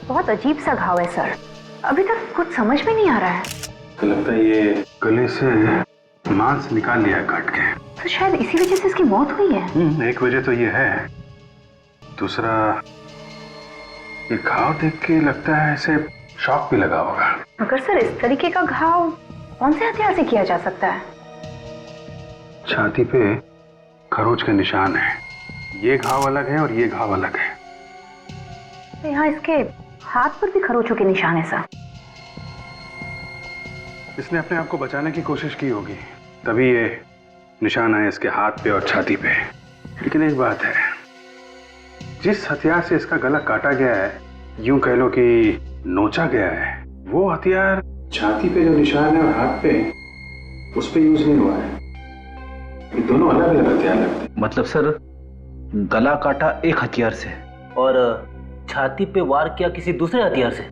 बहुत अजीब सा घाव है सर, अभी तक कुछ समझ में नहीं आ रहा है। तो लगता है ये गले से मांस निकाल लिया काट के, तो शायद इसी वजह से इसकी मौत हुई है। एक वजह तो ये है, दूसरा ये घाव देख के लगता है ऐसे शॉक भी लगा होगा। मगर सर इस तरीके का घाव कौन से हथियार से किया जा सकता है? छाती पे खरोच के निशान है, ये घाव अलग है और ये घाव अलग है। तो यहाँ इसके हाथ पर भी खरोचों के निशान है सर। इसने अपने आप को बचाने की कोशिश की होगी, तभी ये निशान आए इसके हाथ पे और छाती पे। लेकिन एक बात है, जिस हथियार से इसका गला काटा गया है, यूं कह लो कि नोचा गया है, वो हथियार छाती पे जो निशान है और हाथ पे उस पे यूज नहीं हुआ है। ये दोनों अलग अलग हथियार लगते हैं। मतलब सर गला काटा एक हथियार से और छाती पे वार किया किसी दूसरे हथियार से?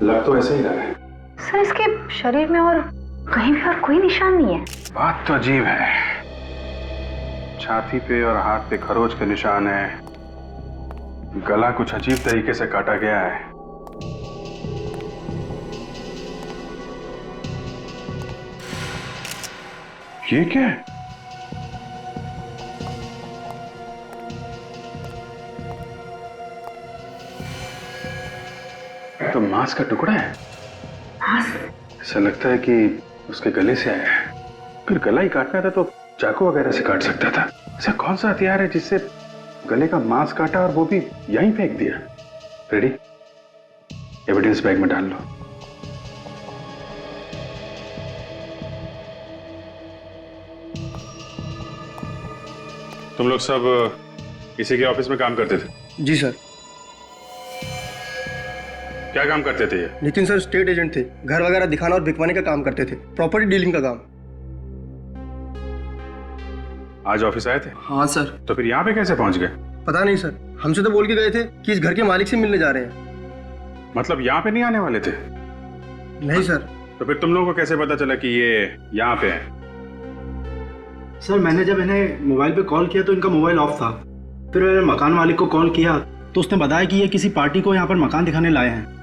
लग तो ऐसा ही रहा है सर। इसके शरीर में और कहीं भी और कोई निशान नहीं है। बात तो अजीब है, छाती पे और हाथ पे खरोच के निशान है, गला कुछ अजीब तरीके से काटा गया है। ये क्या है? तो मांस का टुकड़ा है। ऐसा लगता है कि उसके गले से आया है। फिर गला ही काटना था तो चाकू वगैरह से काट सकता था। ऐसा कौन सा हथियार है जिससे गले का मांस काटा और वो भी यहीं फेंक दिया? रेडी, एविडेंस बैग में डाल लो। तुम लोग सब इसी के ऑफिस में काम करते थे? जी सर। क्या काम करते थे ये? नितिन सर स्टेट एजेंट थे, घर वगैरह दिखाना और बिकवाने का काम करते थे, प्रॉपर्टी डीलिंग का काम। आज ऑफिस आए थे? हाँ सर। तो फिर यहाँ पे कैसे पहुंच गए? पता नहीं सर, हमसे तो बोल के गए थे कि इस घर के मालिक से मिलने जा रहे हैं। मतलब यहाँ पे नहीं आने वाले थे? नहीं सर। तो फिर तुम लोगों को कैसे पता चला कि ये यहाँ पे है? सर मैंने जब इन्हें मोबाइल पे कॉल किया तो इनका मोबाइल ऑफ था। फिर मैंने मकान मालिक को कॉल किया तो उसने बताया कि ये किसी पार्टी को यहाँ पर मकान दिखाने लाए हैं।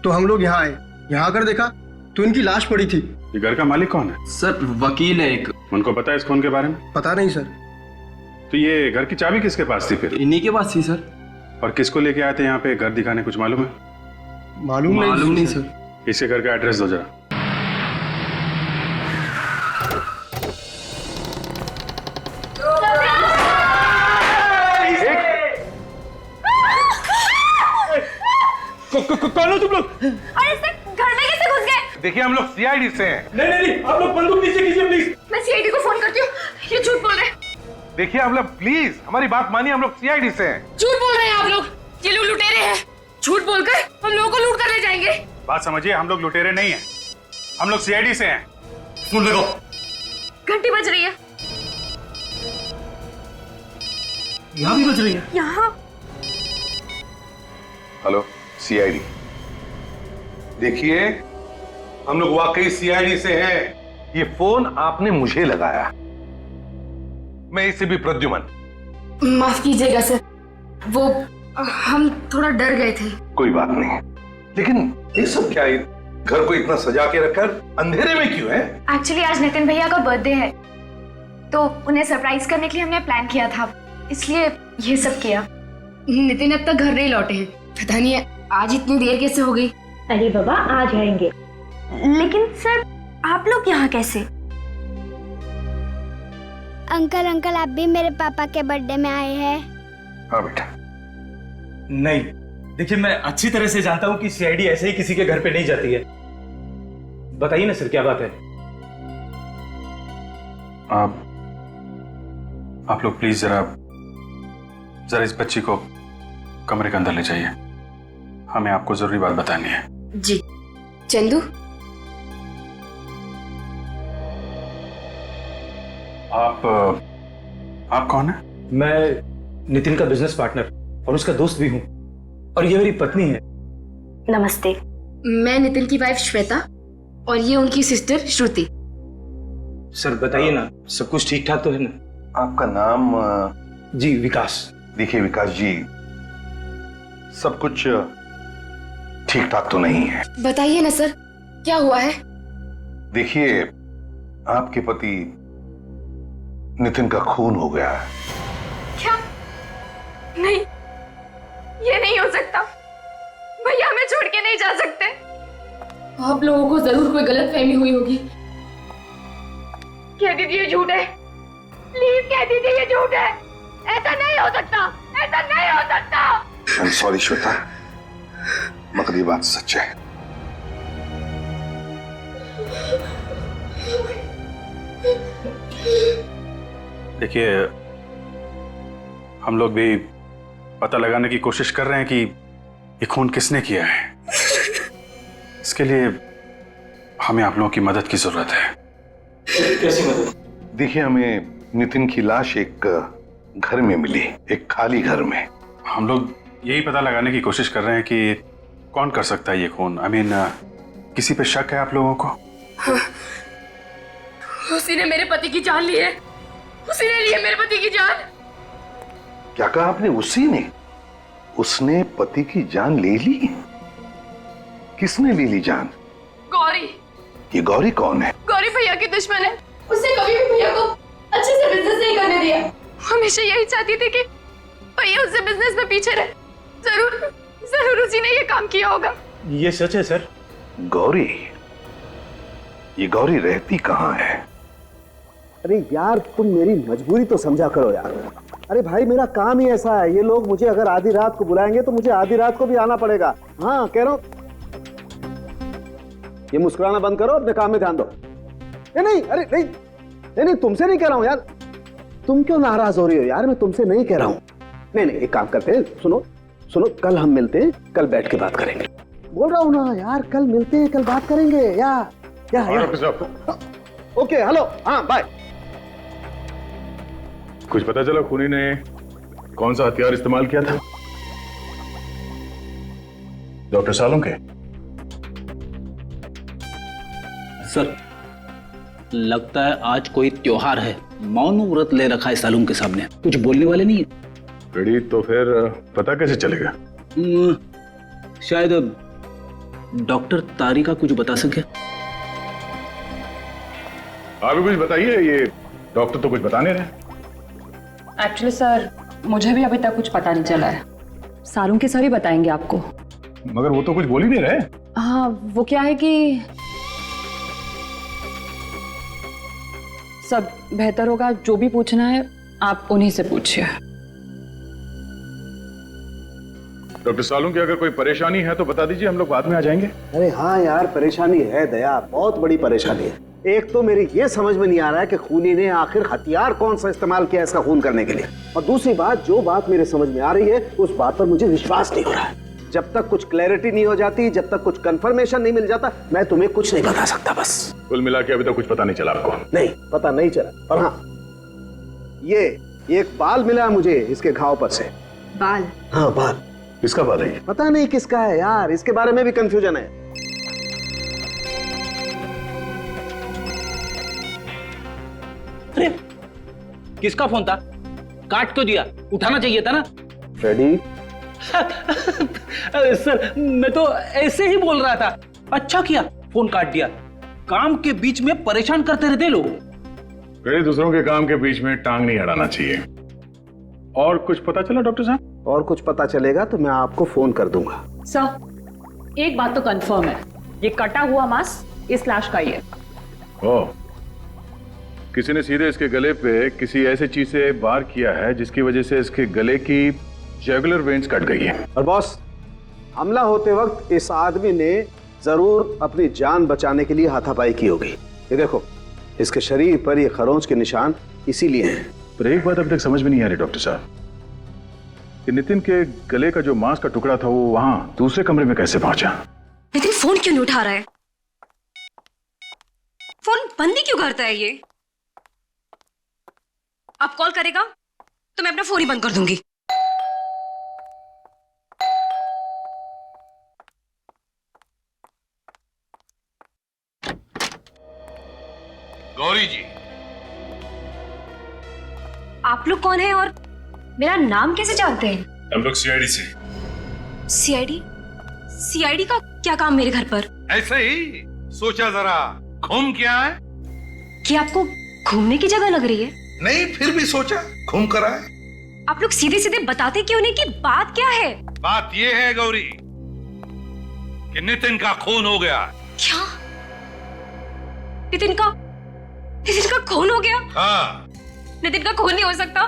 तो हम लोग यहाँ आए, यहाँ आकर देखा तो इनकी लाश पड़ी थी। ये घर का मालिक कौन है? सर वकील है एक। उनको पता है इस खून के बारे में? पता नहीं सर। तो ये घर की चाबी किसके पास थी फिर? इन्हीं के पास थी सर। और किसको लेके आए थे यहाँ पे घर दिखाने, कुछ मालूम है? मालूम नहीं सर। इसके घर का एड्रेस दो जरा। कौन हो तुम लोग? अरे सर घर में कैसे घुस गए? देखिए हम लोग सीआईडी से हैं। नहीं, आप लोग बंदूक नीचे कीजिए प्लीज। मैं सीआईडी को फोन करती हूँ, ये झूठ बोल रहे हैं। देखिए हम लोग प्लीज हमारी बात मानिए, हम लोग सीआईडी से हैं। झूठ बोल रहे हैं आप लोग, ये लोग लुटेरे हैं। झूठ बोलकर हम लोगों को लूट कर ले जाएंगे। बात समझिए, हम लोग लुटेरे नहीं हैं, हम लोग सीआईडी से हैं। सुन लो, घंटी बज रही है। यहाँ भी बज रही है। यहाँ हेलो सीआईडी। देखिए हम लोग वाकई सीआईडी से हैं। ये फोन आपने मुझे लगाया, मैं इससे भी प्रद्युमन। माफ कीजिएगा सर, वो हम थोड़ा डर गए थे। कोई बात नहीं, लेकिन ये सब क्या है? घर को इतना सजा के रखकर अंधेरे में क्यों है? एक्चुअली आज नितिन भैया का बर्थडे है, तो उन्हें सरप्राइज करने के लिए हमने प्लान किया था, इसलिए ये सब किया। नितिन अब तक घर नहीं लौटे हैं, पता नहीं आज इतनी देर कैसे हो गई। अरे बाबा आ जाएंगे। लेकिन सर आप लोग यहाँ कैसे? अंकल आप भी मेरे पापा के बर्थडे में आए हैं? हाँ बेटा। नहीं, देखिए मैं अच्छी तरह से जानता हूँ कि सीआईडी ऐसे ही किसी के घर पे नहीं जाती है। बताइए ना सर, क्या बात है? आप लोग प्लीज जरा इस बच्ची को कमरे के अंदर ले जाइए, हमें आपको जरूरी बात बतानी है। जी। चंदू, आप कौन है? मैं नितिन का बिजनेस पार्टनर और उसका दोस्त भी हूँ, और ये मेरी पत्नी है। नमस्ते। मैं नितिन की वाइफ श्वेता और ये उनकी सिस्टर श्रुति। सर बताइए ना, सब कुछ ठीक ठाक तो है ना? आपका नाम? जी विकास। देखिए विकास जी, सब कुछ ठीक ठाक तो नहीं है। बताइए ना सर, क्या हुआ है? देखिए, आपके पति नितिन का खून हो गया है। क्या? नहीं, ये नहीं हो सकता। भैया हमें छोड़ के नहीं जा सकते। आप लोगों को जरूर कोई गलतफहमी हुई होगी। कह दीजिए ये झूठ है, प्लीज कह दीजिए ये झूठ है। ऐसा नहीं हो सकता, ऐसा नहीं हो सकता। आई एम सॉरी श्वेता, मगर ये बात सच है। देखिए, हम लोग भी पता लगाने की कोशिश कर रहे हैं कि ये खून किसने किया है। इसके लिए हमें आप लोगों की मदद की जरूरत है। कैसी मदद? देखिए, हमें नितिन की लाश एक घर में मिली, एक खाली घर में। हम लोग यही पता लगाने की कोशिश कर रहे हैं कि कौन कर सकता है ये खून। आई मीन, किसी पे शक है आप लोगों को? उसी ने मेरे पति की जान ली है। उसी ने ली है मेरे पति की जान। क्या कहा आपने? उसी ने? उसने पति की जान ले ली? किसने ले ली जान? गौरी। ये गौरी कौन है? गौरी भैया की दुश्मन है। उसने कभी भी भैया को अच्छे से बिजनेस नहीं करने दिया। हमेशा यही चाहती थी कि भैया उससे बिजनेस में पीछे रहे। जरूर जरूर उसी ने ये काम किया होगा। ये सच है सर। गौरी? ये गौरी रहती कहाँ है? अरे यार, तुम मेरी मजबूरी तो समझा करो यार। अरे भाई, मेरा काम ही ऐसा है। ये लोग मुझे अगर आधी रात को बुलाएंगे तो मुझे आधी रात को भी आना पड़ेगा। हाँ, कह रहा हूं, ये मुस्कुराना बंद करो, अपने काम में ध्यान दो। नहीं, अरे नहीं नहीं नहीं, तुमसे नहीं कह रहा हूं यार। तुम क्यों नाराज हो रही हो यार? मैं तुमसे नहीं कह रहा हूं। नहीं नहीं, एक काम करते हैं, सुनो सुनो, कल हम मिलते हैं, कल बैठ के बात करेंगे। बोल रहा हूं ना यार, कल मिलते हैं, कल बात करेंगे। या ओके, हेलो, हाँ बाय। कुछ पता चला खूनी ने कौन सा हथियार इस्तेमाल किया था? डॉक्टर सालुंके? सर, लगता है आज कोई त्योहार है। मौन व्रत ले रखा है सालुंके के सामने, कुछ बोलने वाले नहीं है। रेडी, तो फिर पता कैसे चलेगा? शायद डॉक्टर तारिका कुछ बता सके। आप भी कुछ बताइए, ये डॉक्टर तो कुछ बता नहीं रहे। एक्चुअली सर, मुझे भी अभी तक कुछ पता नहीं चला है। सालुंके सर ही बताएंगे आपको। मगर वो तो कुछ बोल ही नहीं रहे। हाँ, वो क्या है कि सब बेहतर होगा, जो भी पूछना है आप उन्हीं से पूछिए। डॉक्टर सालुंके, अगर कोई परेशानी है तो बता दीजिए, हम लोग बाद में आ जाएंगे। अरे हाँ यार, परेशानी है दया, बहुत बड़ी परेशानी है। एक तो मेरी ये समझ में नहीं आ रहा है कि खूनी ने आखिर हथियार कौन सा इस्तेमाल किया इसका खून करने के लिए। और दूसरी बात, जो बात मेरे समझ में आ रही है उस बात पर मुझे विश्वास नहीं हो रहा है। जब तक कुछ क्लैरिटी नहीं हो जाती, जब तक कुछ कंफर्मेशन नहीं मिल जाता, मैं तुम्हें कुछ नहीं बता सकता। बस कुल मिला के अभी तक कुछ पता नहीं चला आपको? नहीं, पता नहीं चला। पर हाँ, ये एक बाल मिला मुझे इसके घाव पर से। बाल? हाँ, बाल। किसका बाल है? पता नहीं किसका है यार, इसके बारे में भी कंफ्यूजन है। अरे, किसका फोन था? काट तो दिया, उठाना चाहिए था ना। रेडी? सर, मैं तो ऐसे ही बोल रहा था। अच्छा किया फोन काट दिया। काम के बीच में परेशान करते रहते लोग। दूसरों के काम के बीच में टांग नहीं अड़ाना चाहिए। और कुछ पता चला डॉक्टर साहब? और कुछ पता चलेगा तो मैं आपको फोन कर दूंगा। सर, एक बात तो कंफर्म है, ये कटा हुआ मांस इस लाश का ही है। ओह, किसी ने सीधे इसके गले पे किसी ऐसी चीज से वार किया है जिसकी वजह से इसके गले की जुगुलर वेन्स कट गई है। और बॉस, हमला होते वक्त इस आदमी ने जरूर अपनी जान बचाने के लिए हाथापाई की होगी। ये देखो, इसके शरीर पर ये खरोंच के निशान इसीलिए हैं। पर एक बात अभी तक समझ में नहीं आ रही डॉक्टर साहब, कि नितिन के गले का जो मांस का टुकड़ा था वो वहां दूसरे कमरे में कैसे पहुंचा? नितिन फोन क्यों नहीं उठा रहा है? फोन बंद ही क्यों करता है ये? अब कॉल करेगा तो मैं अपना फोन ही बंद कर दूंगी। गौरी जी, आप लोग कौन हैं और मेरा नाम कैसे जानते हैं? हम लोग सीआईडी से। सीआईडी? सीआईडी का क्या काम मेरे घर पर? ऐसे ही सोचा जरा घूम के आए। कि आपको घूमने की जगह लग रही है? नहीं, फिर भी सोचा घूम कर आए। आप लोग सीधे सीधे बताते क्यों नहीं कि बात क्या है? बात यह है गौरी कि नितिन का खून हो गया। क्या? नितिन का खून हो गया? हाँ। नितिन का खून नहीं हो सकता।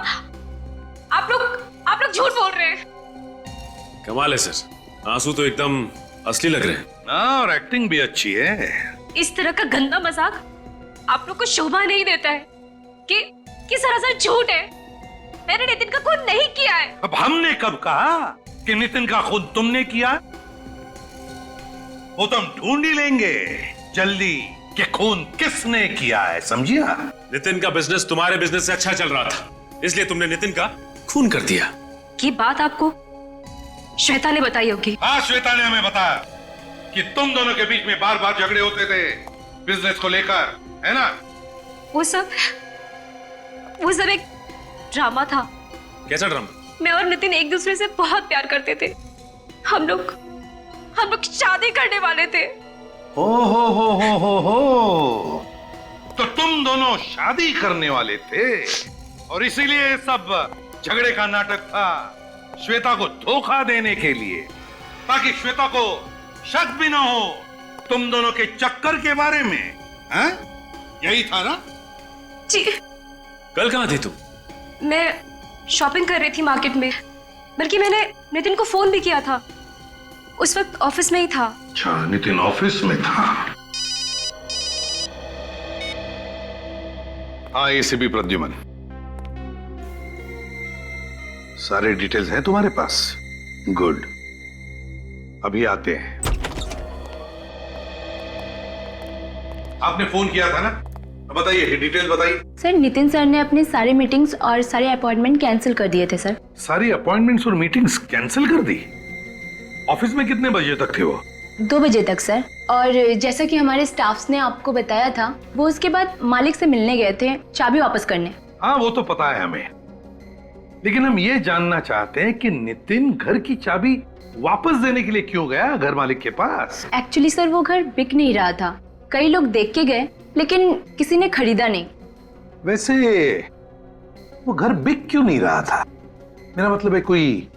आप लोग झूठ बोल रहे हैं। कमाल है सर, आंसू तो एकदम असली लग रहे हैं। हाँ, और एक्टिंग भी अच्छी है। इस तरह का गंदा मजाक आप लोग को शोभा नहीं देता है कि सरासर झूठ है। मैंने नितिन का खून नहीं किया है। अब हमने कब कहा कि नितिन का खून तुमने किया? वो तो हम ढूंढ ही लेंगे जल्दी कि खून किसने किया है, समझिया? नितिन का बिजनेस तुम्हारे बिजनेस से अच्छा चल रहा था, इसलिए तुमने नितिन का खून कर दिया। ये बात आपको श्वेता ने बताई होगी। हाँ, श्वेता ने हमें बताया कि तुम दोनों के बीच में बार बार झगड़े होते थे बिजनेस को लेकर, है ना? वो सब एक ड्रामा था। कैसा ड्रामा? मैं और नितिन एक दूसरे से बहुत प्यार करते थे। हम लोग शादी करने वाले थे। हो। तो तुम दोनों शादी करने वाले थे और इसीलिए सब झगड़े का नाटक था, श्वेता को धोखा देने के लिए, ताकि श्वेता को शक भी ना हो तुम दोनों के चक्कर के बारे में। हैं? यही था ना? जी। कल कहां थी तुम? मैं शॉपिंग कर रही थी मार्केट में, बल्कि मैंने नितिन को फोन भी किया था। उस वक्त ऑफिस में ही था। अच्छा, नितिन ऑफिस में था। हाँ, एसीपी प्रद्युमन, सारे डिटेल्स हैं तुम्हारे पास? गुड, अभी आते हैं। आपने फोन किया था ना? बताइए, डिटेल बताइए। सर, नितिन सर ने अपने सारे मीटिंग्स और सारे अपॉइंटमेंट कैंसिल कर दिए थे सर। सारी अपॉइंटमेंट्स और मीटिंग्स कैंसिल कर दी? ऑफिस में कितने बजे तक थे वो? 2 बजे तक सर। और जैसा कि हमारे स्टाफ्स ने आपको बताया था, वो उसके बाद मालिक से मिलने गए थे चाबी वापस करने। हाँ, वो तो पता है हमें, लेकिन हम ये जानना चाहते हैं कि नितिन घर की चाबी वापस देने के लिए क्यों गया घर मालिक के पास? एक्चुअली सर, वो घर बिक नहीं रहा था। कई लोग देख के गए, लेकिन किसी ने खरीदा नहीं। वैसे वो घर बिक क्यों नहीं रहा था? मेरा मतलब है कोई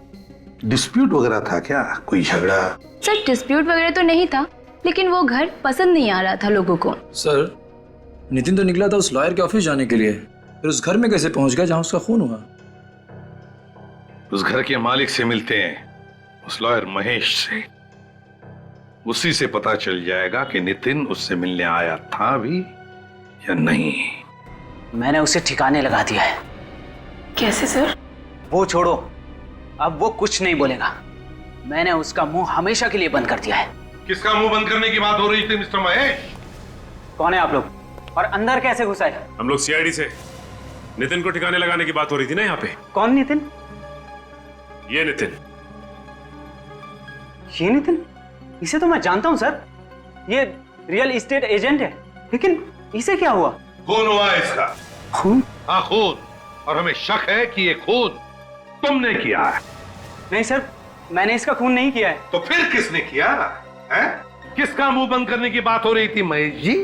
डिस्प्यूट वगैरह था क्या? कोई झगड़ा? सर, डिस्प्यूट वगैरह तो नहीं था, लेकिन वो घर पसंद नहीं आ रहा था लोगों को। सर, नितिन तो निकला था उस लॉयर के ऑफिस जाने के लिए, फिर उस घर में कैसे पहुंच गया जहां उसका खून हुआ? उस घर के मालिक से मिलते हैं, उस लॉयर महेश से। उसी से पता चल जाएगा कि नितिन उससे मिलने आया था भी या नहीं। मैंने उसे ठिकाने लगा दिया है। कैसे सर? वो छोड़ो, अब वो कुछ नहीं बोलेगा। मैंने उसका मुंह हमेशा के लिए बंद कर दिया है। किसका मुंह बंद करने की बात हो रही थी मिस्टर महेश? कौन है आप लोग और अंदर कैसे घुस आए? हम लोग सीआईडी से नितिन को ठिकाने लगाने की बात हो रही थी ना यहाँ पे। कौन नितिन? ये नितिन। ये नितिन? इसे तो मैं जानता हूँ सर, ये रियल एस्टेट एजेंट है, लेकिन इसे क्या हुआ? खून हुआ है इसका। खून? हाँ, खून। और हमें शक है कि ये खून तुमने किया है। नहीं सर, मैंने इसका खून नहीं किया है। तो फिर किसने किया है? किसका मुंह बंद करने की बात हो रही थी महेश जी?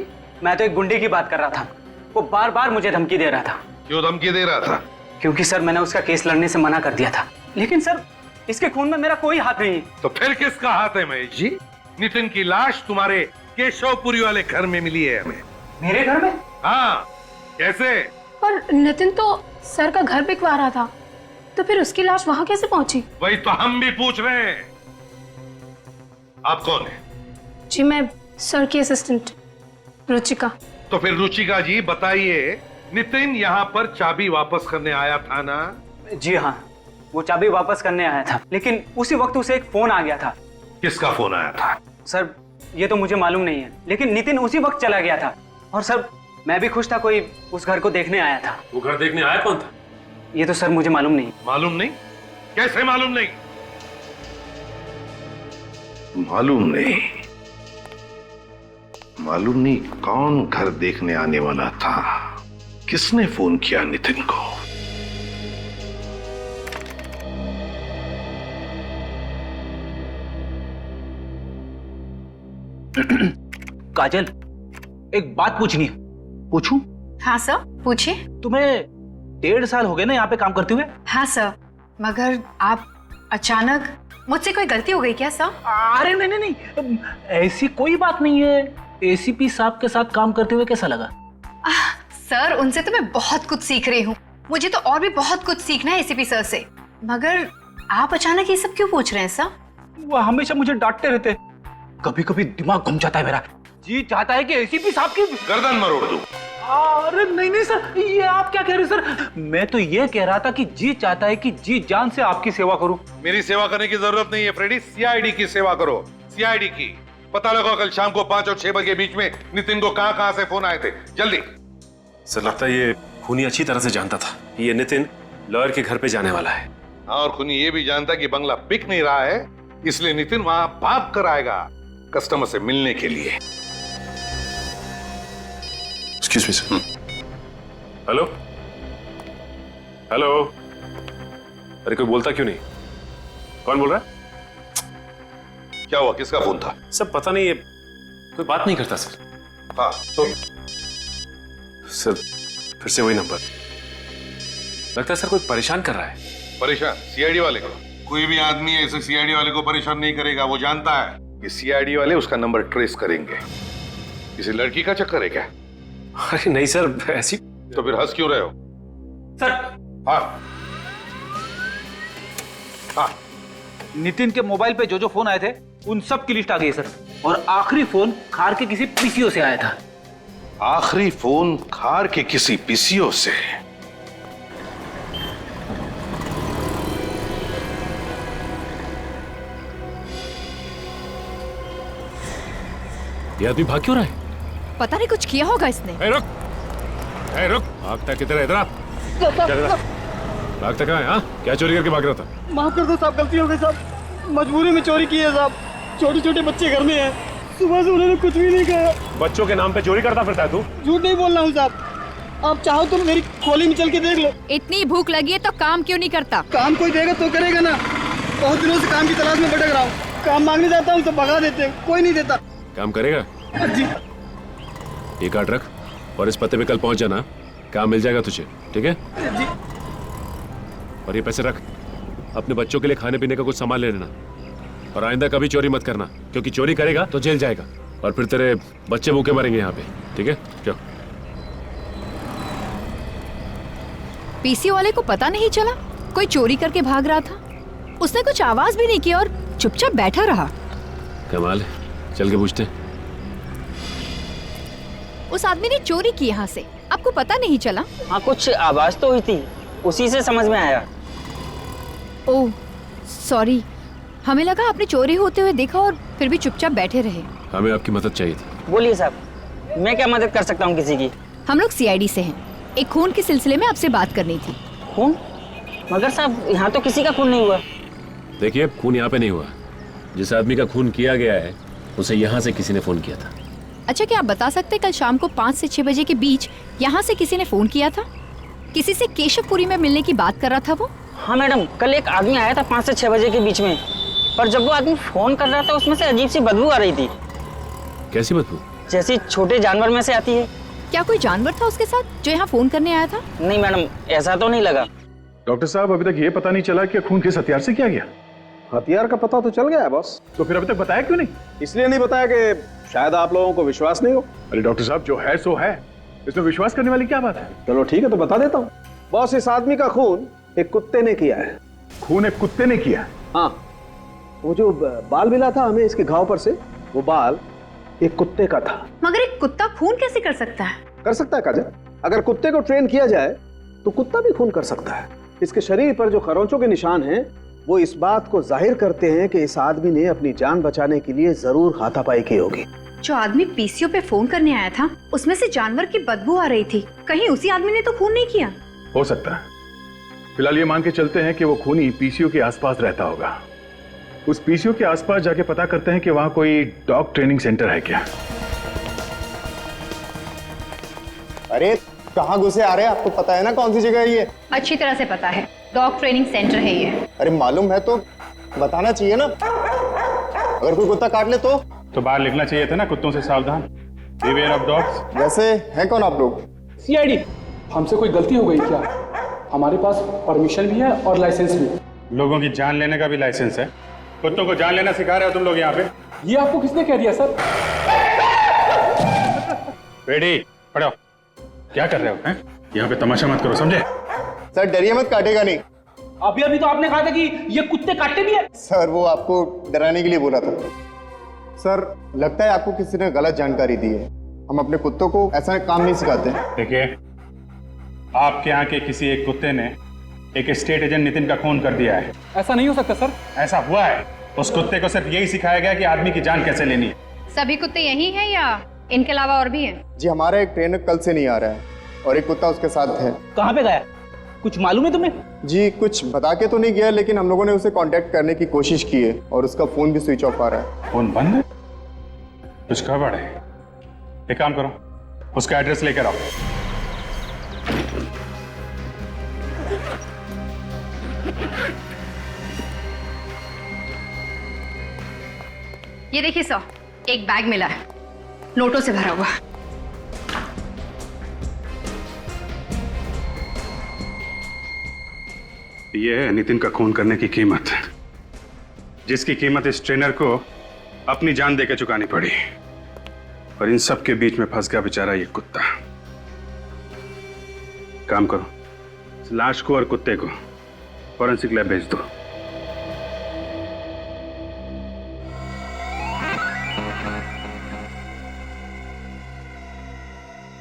मैं तो एक गुंडे की बात कर रहा था। वो बार बार मुझे धमकी दे रहा था। क्यों धमकी दे रहा था? क्योंकि सर मैंने उसका केस लड़ने से मना कर दिया था। लेकिन सर, इसके खून में मेरा कोई हाथ नहीं। तो फिर किसका हाथ है महेश जी? नितिन की लाश तुम्हारे केशवपुरी वाले घर में मिली है हमें। मेरे घर में? हाँ। कैसे? पर नितिन तो सर का घर बिकवा रहा था, तो फिर उसकी लाश वहां कैसे पहुंची? वही तो हम भी पूछ रहे हैं। आप कौन है? जी, मैं सर की असिस्टेंट रुचिका। तो फिर रुचिका जी बताइए, नितिन यहाँ पर चाबी वापस करने आया था ना? जी हाँ, वो चाबी वापस करने आया था, लेकिन उसी वक्त उसे एक फोन आ गया था। किसका फोन आया था? सर, ये तो मुझे मालूम नहीं है, लेकिन नितिन उसी वक्त चला गया था। और सर, मैं भी खुश था, कोई उस घर को देखने आया था। वो घर देखने आया कौन था? ये तो सर मुझे मालूम नहीं। मालूम नहीं? कैसे मालूम नहीं? मालूम नहीं? मालूम नहीं कौन घर देखने आने वाला था? किसने फोन किया नितिन को? काजल, एक बात पूछनी है। पूछूं? हाँ सर, पूछिए। तुम्हें 1.5 साल हो गए ना यहाँ पे काम करते हुए? हाँ सर, मगर आप अचानक, मुझसे कोई गलती हो गई क्या सर? अरे नहीं नहीं नहीं, ऐसी कोई बात नहीं है। एसीपी साहब के साथ काम करते हुए कैसा लगा? सर, उनसे तो मैं बहुत कुछ सीख रही हूँ। मुझे तो और भी बहुत कुछ सीखना है एसीपी सर से। मगर आप अचानक ये सब क्यों पूछ रहे हैं सर? वो हमेशा मुझे डांटते रहते, कभी कभी दिमाग घूम जाता है मेरा। जी चाहता है कि एसीपी साहब की गर्दन मरोड़ दूं। अरे नहीं नहीं सर, ये आप क्या कह रहे हैं सर? मैं तो ये कह रहा था कि जी चाहता है कि जी जान से आपकी सेवा करूं। मेरी सेवा करने की जरूरत नहीं है फ्रेडी, सीआईडी की सेवा करो। सीआईडी की पता लगाओ कल शाम को 5 और 6 बजे के बीच में नितिन को कहां से फोन आए थे, जल्दी। सर लगता है ये खूनी अच्छी तरह से जानता था ये नितिन लॉयर के घर पे जाने वाला है। और खूनी ये भी जानता कि बंगला बिक नहीं रहा है, इसलिए नितिन वहां भाग कर आएगा कस्टमर से मिलने के लिए। Excuse me sir. Hello hello, अरे कोई बोलता क्यों नहीं? कौन बोल रहा है? क्या हुआ, किसका फोन था? सब पता नहीं, ये कोई बात नहीं करता सर। हाँ तो सर फिर से वही नंबर। लगता है सर कोई परेशान कर रहा है। परेशान? सीआईडी वाले को? कोई भी आदमी ऐसे सीआईडी वाले को परेशान नहीं करेगा। वो जानता है कि सीआईडी वाले उसका नंबर ट्रेस करेंगे। किसी लड़की का चक्कर है क्या? अरे नहीं सर, ऐसी। तो फिर हंस क्यों रहे हो? सर। हाँ हाँ, नितिन के मोबाइल पे जो जो फोन आए थे उन सब की लिस्ट आ गई है सर। और आखिरी फोन खार के किसी पीसीओ से आया था। आखिरी फोन खार के किसी पीसीओ से? ये आदमी भाग क्यों रहा है? पता नहीं कुछ किया होगा इसने। रुक, रुक, भागता किधर है? इधर आ। भागता कहाँ है? हाँ, क्या चोरी करके भाग रहा था? माफ कर दो साहब, गलती हो गई साहब, मजबूरी में चोरी की है साहब। छोटे छोटे बच्चे घर में हैं, सुबह से उन्होंने कुछ भी नहीं कहा। बच्चों के नाम पे चोरी करता फिरता है तू? झूठ नहीं बोल रहा हूँ साहब, आप चाहो तो मेरी खोली में चल के देख लो। इतनी भूख लगी है तो काम क्यों नहीं करता? काम कोई देगा तो करेगा ना। बहुत दिनों से काम की तलाश में भटक रहा हूँ। काम मांगने जाता हूँ तो भगा देते हैं, कोई नहीं देता। काम करेगा? जी। ये कार्ड रख और इस पते पे कल पहुंच जाना, काम मिल जाएगा तुझे, ठीक है? जी। और ये पैसे रख, अपने बच्चों के लिए खाने पीने का कुछ सामान ले लेना। और आइंदा कभी चोरी मत करना, क्योंकि चोरी करेगा तो जेल जाएगा और फिर तेरे बच्चे भूखे मरेंगे यहाँ पे, ठीक है? जाओ। पीसी वाले को पता नहीं चला कोई चोरी करके भाग रहा था? उसने कुछ आवाज भी नहीं की और चुपचाप बैठा रहा। कमाल है, चल के पूछते। उस आदमी ने चोरी की यहाँ से, आपको पता नहीं चला? हाँ, कुछ आवाज तो हुई थी, उसी से समझ में आया। ओह सॉरी, हमें लगा आपने चोरी होते हुए देखा और फिर भी चुपचाप बैठे रहे। हमें आपकी मदद चाहिए थी। बोलिए साहब, मैं क्या मदद कर सकता हूँ किसी की? हम लोग सीआईडी से हैं, एक खून के सिलसिले में आपसे बात करनी थी। खून? मगर साहब यहाँ तो किसी का खून नहीं हुआ। देखिए, खून यहाँ पे नहीं हुआ। जिस आदमी का खून किया गया है उसे यहाँ से किसी ने फोन किया था। अच्छा, क्या आप बता सकते कल शाम को 5 से 6 बजे के बीच यहाँ से किसी ने फोन किया था? किसी से केशवपुरी में मिलने की बात कर रहा था वो? हाँ मैडम, कल एक आदमी आया था 5 से 6 बजे के बीच में, पर जब वो आदमी फोन कर रहा था उसमें से अजीब सी बदबू आ रही थी। कैसी बदबू? जैसी छोटे जानवर में से आती है। क्या कोई जानवर था उसके साथ जो यहाँ फोन करने आया था? नहीं मैडम, ऐसा तो नहीं लगा। डॉक्टर साहब, अभी तक ये पता नहीं चला कि खून किस हथियार से किया गया। हथियार का पता तो चल गया है बॉस। तो फिर अभी तक बताया क्यों नहीं? इसलिए नहीं बताया कि शायद आप लोगों को विश्वास नहीं हो। अरे डॉक्टर साहब, जो है सो है, इसमें विश्वास करने वाली क्या बात है? चलो ठीक है, तो बता देता हूँ। बॉस, इस आदमी का खून एक कुत्ते ने किया है। खून एक कुत्ते ने किया? हाँ, वो जो बाल मिला था हमें इसके घाव पर से, वो बाल एक कुत्ते का था। मगर एक कुत्ता खून कैसे कर सकता है? कर सकता है काजल, अगर कुत्ते को ट्रेन किया जाए तो कुत्ता भी खून कर सकता है। इसके शरीर पर जो खरोंचों के निशान हैं वो इस बात को जाहिर करते हैं कि इस आदमी ने अपनी जान बचाने के लिए जरूर हाथापाई की होगी। जो आदमी पीसीओ पे फोन करने आया था उसमें से जानवर की बदबू आ रही थी, कहीं उसी आदमी ने तो खून नहीं किया? हो सकता है। फिलहाल ये मान के चलते हैं कि वो खूनी पीसीओ के आसपास रहता होगा। उस पीसीओ के आसपास जाके पता करते हैं कि वहां कोई डॉग ट्रेनिंग सेंटर है क्या। अरे कहाँ घुसे आ रहे हैं? आपको पता है ना कौन सी जगह है ये? अच्छी तरह से पता है, डॉग ट्रेनिंग सेंटर है ये। अरे मालूम है तो बताना चाहिए ना। अगर कोई कुत्ता काट ले तो तो बाहर लिखना चाहिए था ना, कुत्तों से सावधान, बिवेयर ऑफ डॉग्स। वैसे हैं कौन आप लोग? सीआईडी। हमसे कोई गलती हो गई क्या? हमारे पास परमिशन भी है और लाइसेंस भी। लोगों की जान लेने का भी लाइसेंस है। कुत्तों को जान लेना सिखा रहे हो तुम लोग यहाँ पे? ये आपको किसने कह दिया सर? बेटी पढ़ो, क्या कर रहे हो हैं? यहाँ पे तमाशा मत करो, समझे? सर डरिए मत, काटेगा नहीं। अभी अभी तो आपने कहा था कि ये कुत्ते काटते भी है। सर वो आपको डराने के लिए बोला था। सर लगता है आपको किसी ने गलत जानकारी दी है। हम अपने कुत्तों को ऐसा काम नहीं सिखाते। देखिए, आपके यहाँ के किसी एक कुत्ते ने एक स्टेट एजेंट नितिन का खून कर दिया है। ऐसा नहीं हो सकता सर। ऐसा हुआ है। उस कुत्ते को सिर्फ यही सिखाया गया कि आदमी की जान कैसे लेनी है। सभी कुत्ते यही हैं या इनके अलावा और भी हैं? जी हमारा एक ट्रेनर कल से नहीं आ रहा है और एक कुत्ता उसके साथ है। कहाँ पे गया? कुछ मालूम है तुम्हें? जी कुछ बता के तो नहीं गया, लेकिन हम लोगों ने उसे कांटेक्ट करने की कोशिश की है और उसका फोन भी स्विच ऑफ आ रहा है। फोन बंद है? कुछ गड़बड़ है। एक काम करो, उसका एड्रेस लेकर आओ। ये देखिए सर, एक बैग मिला है, नोटों से भरा हुआ। यह है नितिन का खून करने की कीमत, जिसकी कीमत इस ट्रेनर को अपनी जान देकर चुकानी पड़ी। और इन सब के बीच में फंस गया बेचारा ये कुत्ता। काम करो, इस लाश को और कुत्ते को फॉरेंसिक लैब भेज दो।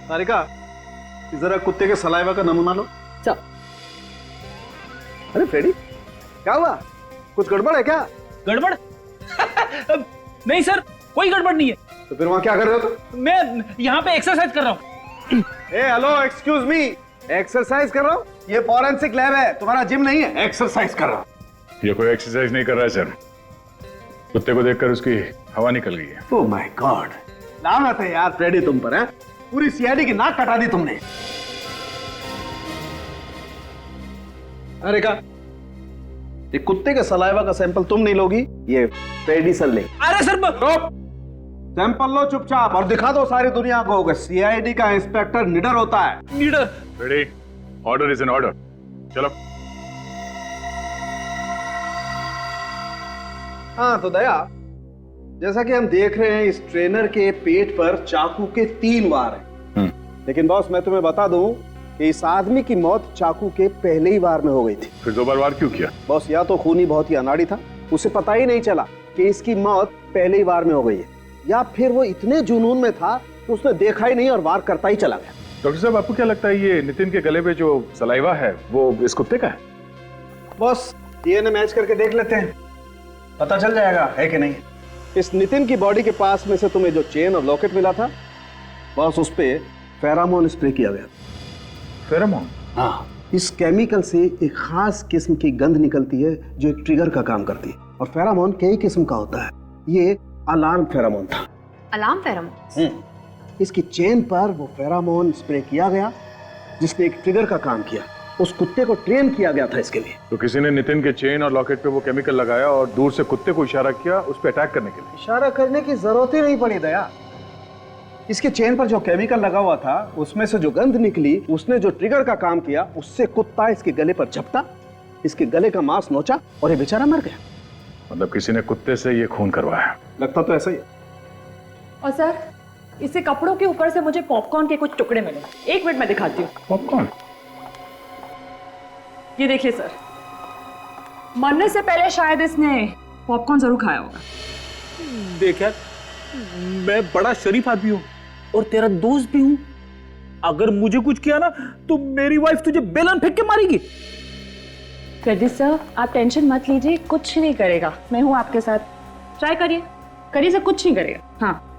सारिका, जरा कुत्ते के सलाइवा का नमूना लो। अरे फ्रेडी, क्या हुआ? कुछ गड़बड़ है क्या? गड़बड़? नहीं सर, कोई गड़बड़ नहीं है। तो फिर वहां क्या कर रहे हो तुम? मैं यहाँ पे एक्सरसाइज कर रहा हूँ। हेलो, एक्सक्यूज मी, एक्सरसाइज कर रहा हूँ? ये फॉरेंसिक लैब है, तुम्हारा जिम नहीं है। एक्सरसाइज कर रहा हूँ। ये कोई एक्सरसाइज नहीं कर रहा है सर, कुत्ते को देखकर उसकी हवा निकल गई है। ओह माय गॉड, लानत है यार फ्रेडी तुम पर, है? पूरी सीआईडी की नाक कटा दी तुमने। अरे का ये कुत्ते के सलाइवा का सैंपल तुम नहीं लोगी, ये फ्रेडी सर ले। अरे सर सैंपल लो चुपचाप और दिखा दो सारी दुनिया को कि सीआईडी का इंस्पेक्टर निडर होता है। निडर? Ready, order is an order. चलो। हाँ तो दया, जैसा कि हम देख रहे हैं इस ट्रेनर के पेट पर चाकू के 3 वार हैं। लेकिन बॉस मैं तुम्हें बता दूं कि इस आदमी की मौत चाकू के पहले ही वार में हो गई थी। फिर 2 बार वार क्यों किया? बॉस या तो खूनी बहुत ही अनाड़ी था, उसे पता ही नहीं चला कि इसकी मौत पहले ही वार में हो गई है, या फिर वो इतने जुनून में था कि उसने देखा ही नहीं और वार करता ही चला गया। डॉक्टर साहब, आपको क्या लगता है ये नितिन के गले पे जो सलाइवा है वो इस कुत्ते का है? बॉस डीएनए मैच करके देख लेते हैं, पता चल जाएगा है कि नहीं। इस नितिन की बॉडी के पास में से तुम्हें जो चेन और लॉकेट मिला था, बॉस उस पे फेरामोन स्प्रे किया गया। फेरामोन? हाँ, इस केमिकल से एक खास किस्म की गंध निकलती है जो एक ट्रिगर का काम करती है। और फेरामोन कई किस्म का होता है, ये अलार्म फेरामोन था। Alarm pheromone? इसकी चेन पर वो फेरामोन स्प्रे किया गया जिसने एक ट्रिगर का काम किया। उस कुत्ते को ट्रेन किया गया था इसके लिए। तो किसी ने नितिन के चेन और लॉकेट पे वो केमिकल लगाया और दूर से कुत्ते को इशारा किया उस पे अटैक करने के लिए। इशारा करने की जरूरत ही नहीं पड़ी दया। इसके चेन पर जो केमिकल लगा हुआ था उसमें से जो गंध निकली, उसने जो ट्रिगर का काम किया, उससे कुत्ता इसके गले पर झपटा, इसके गले का मांस नोचा और ये बेचारा मर गया। मतलब किसी ने कुत्ते से ये खून करवाया? लगता तो ऐसा ही है। और सर, इससे कपड़ों के ऊपर से मुझे पॉपकॉर्न के कुछ टुकड़े मिले। 1 मिनट में दिखाती हूँ। पॉपकॉर्न? ये देखिए सर, मरने से पहले शायद इसने पॉपकॉर्न जरूर खाया होगा। देख यार, मैं बड़ा शरीफ आदमी हूँ और तेरा दोस्त भी हूँ। अगर मुझे कुछ किया ना तो मेरी वाइफ तुझे बेलन फेंक के मारेगी। फ्रेडी सर, आप टेंशन मत लीजिए, कुछ नहीं करेगा। मैं हूँ आपके साथ, ट्राई करिए करिए सर, कुछ नहीं करेगा। हाँ,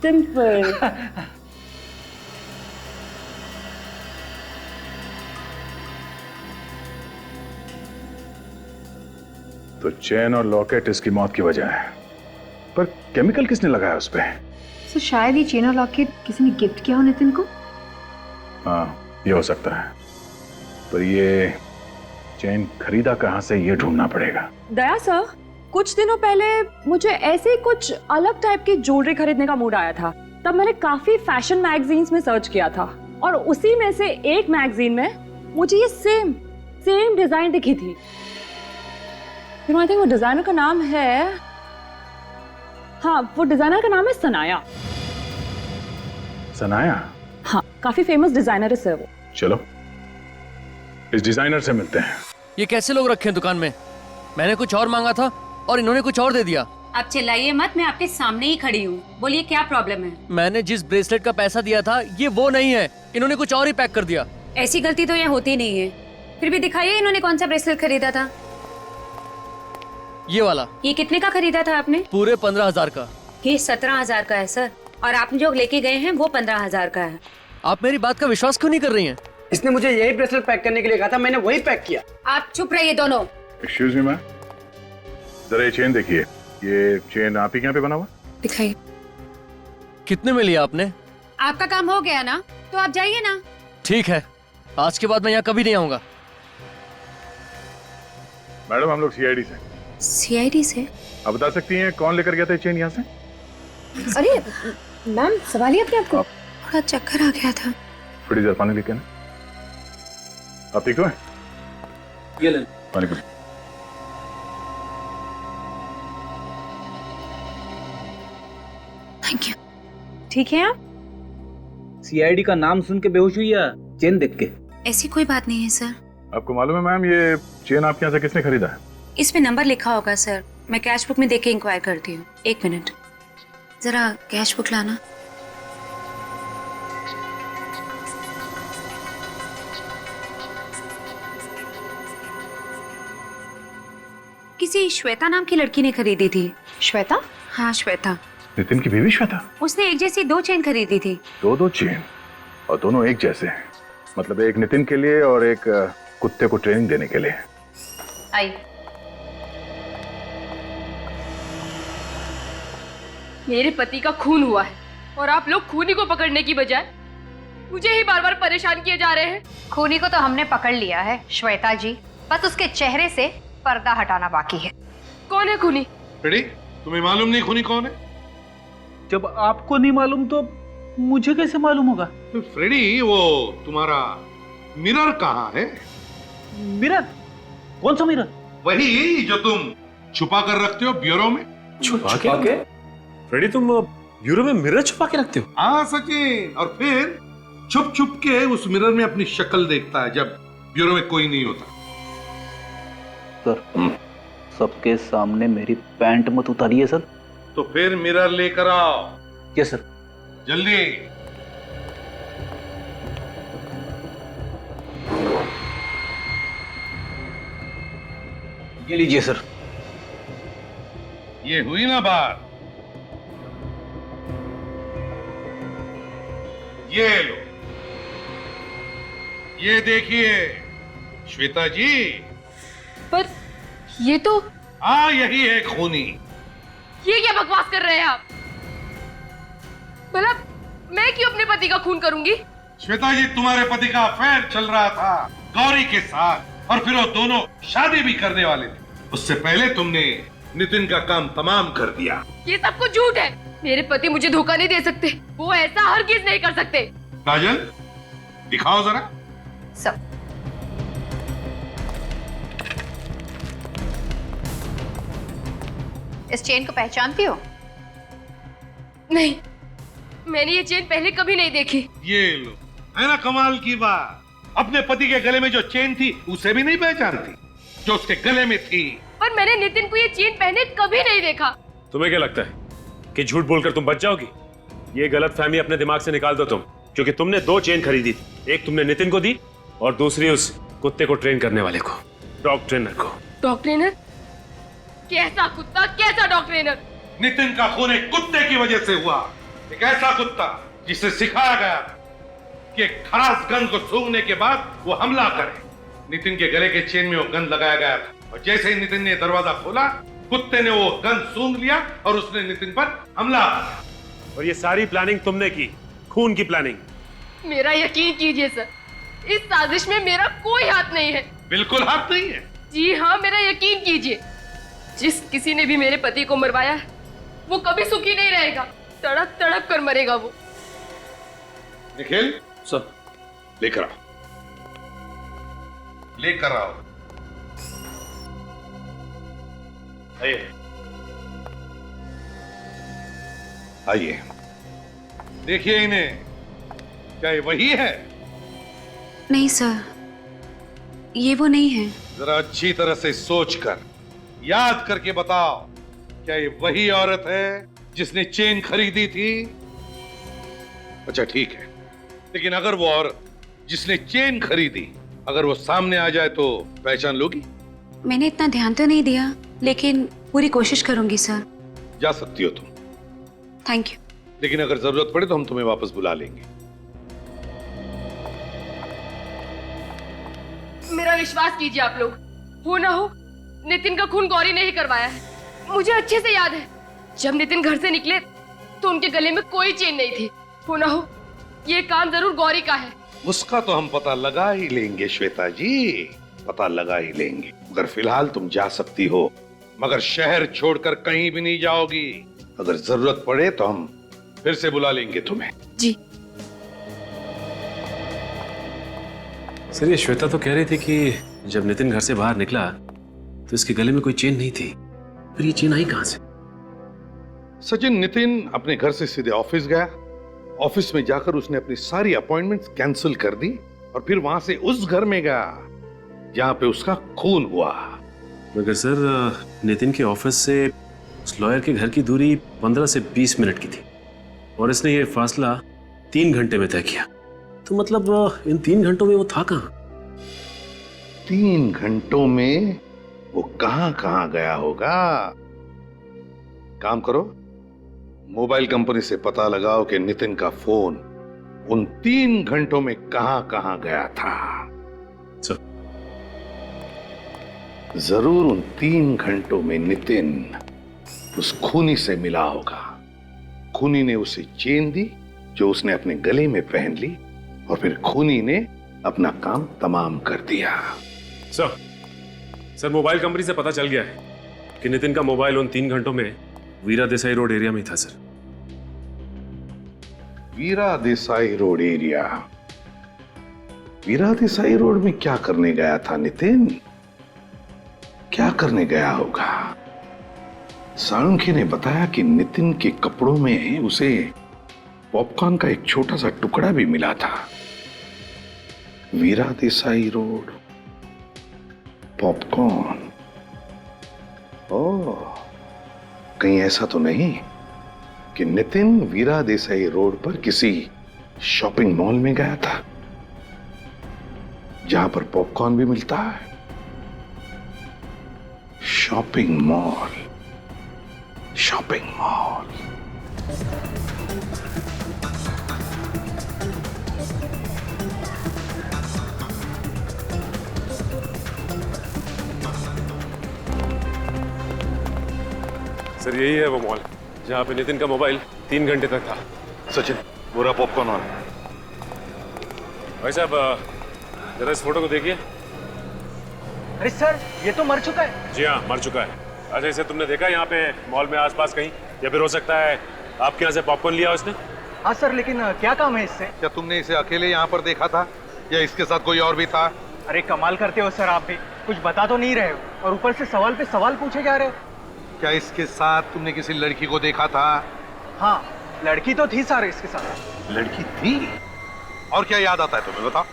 सिंपल। तो चेन और लॉकेट इसकी मौत की वजह है, पर केमिकल किसने लगाया उस पे? तो शायद ये चेन और लॉकेट किसी ने गिफ्ट किया हो नितिन को। हाँ, ये हो सकता है, पर ये चेन खरीदा कहाँ से ये ढूंढना पड़ेगा। दया सर, कुछ दिनों पहले मुझे ऐसे ही कुछ अलग टाइप की ज्वेलरी खरीदने का मूड आया था। तब मैंने काफी फैशन मैगजीन्स में सर्च किया था और उसी में से एक मैगजीन में मुझे ये सेम डिजाइन दिखी थी। आई थिंक वो डिजाइनर का नाम है, हाँ वो डिजाइनर का नाम है सनाया। सनाया? हाँ, काफी फेमस डिजाइनर है सर वो। चलो इस डिजाइनर से मिलते हैं। ये कैसे लोग रखे हैं दुकान में? मैंने कुछ और मांगा था और इन्होंने कुछ और दे दिया। आप चिल्लाइए मत, मैं आपके सामने ही खड़ी हूँ। बोलिए क्या प्रॉब्लम है? मैंने जिस ब्रेसलेट का पैसा दिया था ये वो नहीं है, इन्होंने कुछ और ही पैक कर दिया। ऐसी गलती तो ये होती नहीं है। फिर भी दिखाइए इन्होंने कौन सा ब्रेसलेट खरीदा था। ये वाला। ये कितने का खरीदा था आपने? पूरे 15,000 का। ये 17,000 का है सर, और आप जो लेके गए हैं वो 15,000 का है। आप मेरी बात का विश्वास क्यों नहीं कर रही हैं? इसने मुझे यही ब्रेसलेट पैक करने के लिए कहा था, मैंने वही पैक किया। आप चुप रहिए दोनों। एक्सक्यूज मी मैम, जरा ये चेन देखिए। ये चेन आप ही के यहाँ पे बना हुआ? दिखाइए। कितने में लिया आपने? आपका काम हो गया ना, तो आप जाइए ना। ठीक है, आज के बाद मैं यहाँ कभी नहीं आऊंगा। मैडम हम लोग सीआईडी से। सीआईडी से? आप बता सकती हैं कौन लेकर गया था चेन यहाँ से? अरे मैम, सवाल ही अपने आपको थोड़ा चक्कर आ गया था। थोड़ी देर पानी लेके ना। आप ठीक तो हैं? ये ले पानी पी। Thank you. ठीक है आप? सीआईडी का नाम सुन के बेहोश हुई या चेन देख के? ऐसी कोई बात नहीं है सर। आपको मालूम है मैम ये चेन आपके यहाँ से किसने खरीदा है? इसमें नंबर लिखा होगा सर, मैं कैश बुक में देख के इंक्वायर करती हूँ। एक मिनट, जरा कैश बुक लाना। किसी श्वेता नाम की लड़की ने खरीदी थी। श्वेता? हाँ श्वेता। नितिन की बीवी श्वेता? उसने एक जैसी 2 चेन खरीदी थी। दो चेन और दोनों एक जैसे हैं? मतलब एक नितिन के लिए और एक कुत्ते को ट्रेनिंग देने के लिए। आई। मेरे पति का खून हुआ है और आप लोग खूनी को पकड़ने की बजाय मुझे ही बार बार परेशान किए जा रहे हैं। खूनी को तो हमने पकड़ लिया है श्वेता जी, बस उसके चेहरे से पर्दा हटाना बाकी है। कौन है खूनी? फ्रेडी, तुम्हें मालूम नहीं खूनी कौन है? जब आपको नहीं मालूम तो मुझे कैसे मालूम होगा? तो फ्रेडी, वो तुम्हारा मिरर कहाँ है? मिरर? कौन सा मिरर? वही जो तुम छुपा कर रखते हो ब्यूरो में। छुपा के? फ्रेडी तुम ब्यूरो में मिरर छुपा के रखते हो? हाँ सचिन, और फिर छुप छुप के उस मिरर में अपनी शक्ल देखता है जब ब्यूरो में कोई नहीं होता। सर, सबके सामने मेरी पैंट मत उतारिए सर। तो फिर मिरर लेकर आओ। Yes sir. जल्दी। ये लीजिए सर। ये हुई ना बात। ये लो, ये देखिए श्वेता जी। पर ये तो, हाँ यही है खूनी। ये क्या बकवास कर रहे हैं आप? भला मैं क्यों अपने पति का खून करूंगी? श्वेता जी, तुम्हारे पति का अफेयर चल रहा था गौरी के साथ और फिर वो दोनों शादी भी करने वाले थे। उससे पहले तुमने नितिन का काम तमाम कर दिया। ये सब कुछ झूठ है। मेरे पति मुझे धोखा नहीं दे सकते, वो ऐसा हरगिज नहीं कर सकते। काजल, दिखाओ जरा। सब इस चेन को पहचानती हो? नहीं, मैंने ये चेन पहले कभी नहीं देखी। ये लो, है ना कमाल की बात। अपने पति के गले में जो चेन थी उसे भी नहीं पहचानती जो उसके गले में थी। पर मैंने नितिन को ये चेन पहने कभी नहीं देखा। तुम्हें क्या लगता है कि झूठ बोलकर तुम बच जाओगी? ये गलतफहमी अपने दिमाग से निकाल दो तुम, क्योंकि तुमने 2 चेन खरीदी थी। एक तुमने नितिन को दी और दूसरी उस कुत्ते को ट्रेन करने वाले को, डॉग ट्रेनर को। Dog trainer? कैसा कुत्ता, कैसा डॉग ट्रेनर? नितिन का खून एक कुत्ते की वजह से हुआ। एक ऐसा कुत्ता जिसे सिखाया गया कि खरास गंध को सूंघने के बाद वो हमला करे। नितिन के गले के चेन में वो गंध लगाया गया था और जैसे ही नितिन ने दरवाजा खोला, कुत्ते ने वो गंध सूंघ लिया और उसने नितिन पर हमला किया। और ये सारी प्लानिंग तुमने की, खून की प्लानिंग। मेरा यकीन कीजिए सर, इस साजिश में मेरा कोई हाथ नहीं है। बिल्कुल हक नहीं है। जी हाँ, मेरा यकीन कीजिए, जिस किसी ने भी मेरे पति को मरवाया है वो कभी सुखी नहीं रहेगा, तड़प तड़प कर मरेगा वो। निखिल सर, लेकर आओ, लेकर आओ। आइए आइए, देखिए इन्हें, क्या ये वही है? नहीं सर, ये वो नहीं है। जरा अच्छी तरह से सोचकर याद करके बताओ, क्या ये वही औरत है जिसने चेन खरीदी थी? अच्छा ठीक है, लेकिन अगर वो औरत जिसने चेन खरीदी अगर वो सामने आ जाए तो पहचान लोगी? मैंने इतना ध्यान तो नहीं दिया, लेकिन पूरी कोशिश करूंगी सर। जा सकती हो तुम, थैंक यू। लेकिन अगर जरूरत पड़े तो हम तुम्हें वापस बुला लेंगे। मेरा विश्वास कीजिए आप लोग, हो ना हो नितिन का खून गौरी ने ही करवाया है। मुझे अच्छे से याद है, जब नितिन घर से निकले तो उनके गले में कोई चेन नहीं थी। हो ना हो ये काम जरूर गौरी का है। उसका तो हम पता लगा ही लेंगे श्वेता जी, पता लगा ही लेंगे। मगर फिलहाल तुम जा सकती हो, मगर शहर छोड़कर कहीं भी नहीं जाओगी। अगर जरूरत पड़े तो हम फिर से बुला लेंगे तुम्हें। जी सर, ये श्वेता तो कह रही थी कि जब नितिन घर से बाहर निकला तो इसके गले में कोई चेन नहीं थी, फिर ये चेन आई कहां से? सचिन, नितिन अपने घर से सीधे ऑफिस गया। ऑफिस में जाकर उसने अपनी सारी अपॉइंटमेंट्स कैंसिल कर दी और फिर वहां से उस घर में गया जहां पे उसका खून हुआ। मगर सर, नितिन के ऑफिस से उस लॉयर के घर की दूरी 15 से 20 मिनट की थी और इसने ये फासला 3 घंटे में तय किया। तो मतलब इन 3 घंटों में वो था कहां? 3 घंटों में वो कहां कहां गया होगा? काम करो, मोबाइल कंपनी से पता लगाओ कि नितिन का फोन उन 3 घंटों में कहां कहां गया था। जरूर उन 3 घंटों में नितिन उस खूनी से मिला होगा। खूनी ने उसे चेन दी जो उसने अपने गले में पहन ली और फिर खूनी ने अपना काम तमाम कर दिया। सर, मोबाइल कंपनी से पता चल गया है कि नितिन का मोबाइल उन 3 घंटों में वीरा देसाई रोड एरिया में था। सर, वीरा देसाई रोड एरिया? वीरा देसाई रोड में क्या करने गया था नितिन? क्या करने गया होगा? साळुंखे ने बताया कि नितिन के कपड़ों में उसे पॉपकॉर्न का एक छोटा सा टुकड़ा भी मिला था। वीरा देसाई रोड, पॉपकॉर्न। ओह, कहीं ऐसा तो नहीं कि नितिन वीरा देसाई रोड पर किसी शॉपिंग मॉल में गया था जहां पर पॉपकॉर्न भी मिलता है? Shopping mall, shopping mall. Sir, यही है वो मॉल जहां पे नितिन का मोबाइल 3 घंटे तक था। सचिन, पूरा पॉपकॉर्न ऑन। भाई साहब, जरा इस फोटो को देखिए। अरे सर, ये तो मर चुका है। जी हाँ, मर चुका है। अच्छा, इसे तुमने देखा यहाँ पे मॉल में आसपास कहीं? या फिर हो सकता है आपके यहाँ से पॉपकॉर्न लिया उसने? हाँ सर, लेकिन क्या काम है इससे? क्या तुमने इसे अकेले यहाँ पर देखा था या इसके साथ कोई और भी था? अरे कमाल करते हो सर, आप भी कुछ बता तो नहीं रहे हो और ऊपर से सवाल पे सवाल पूछे जा रहे हो। क्या इसके साथ तुमने किसी लड़की को देखा था? हाँ, लड़की तो थी सर इसके साथ। लड़की थी? और क्या याद आता है तुम्हें, बताओ?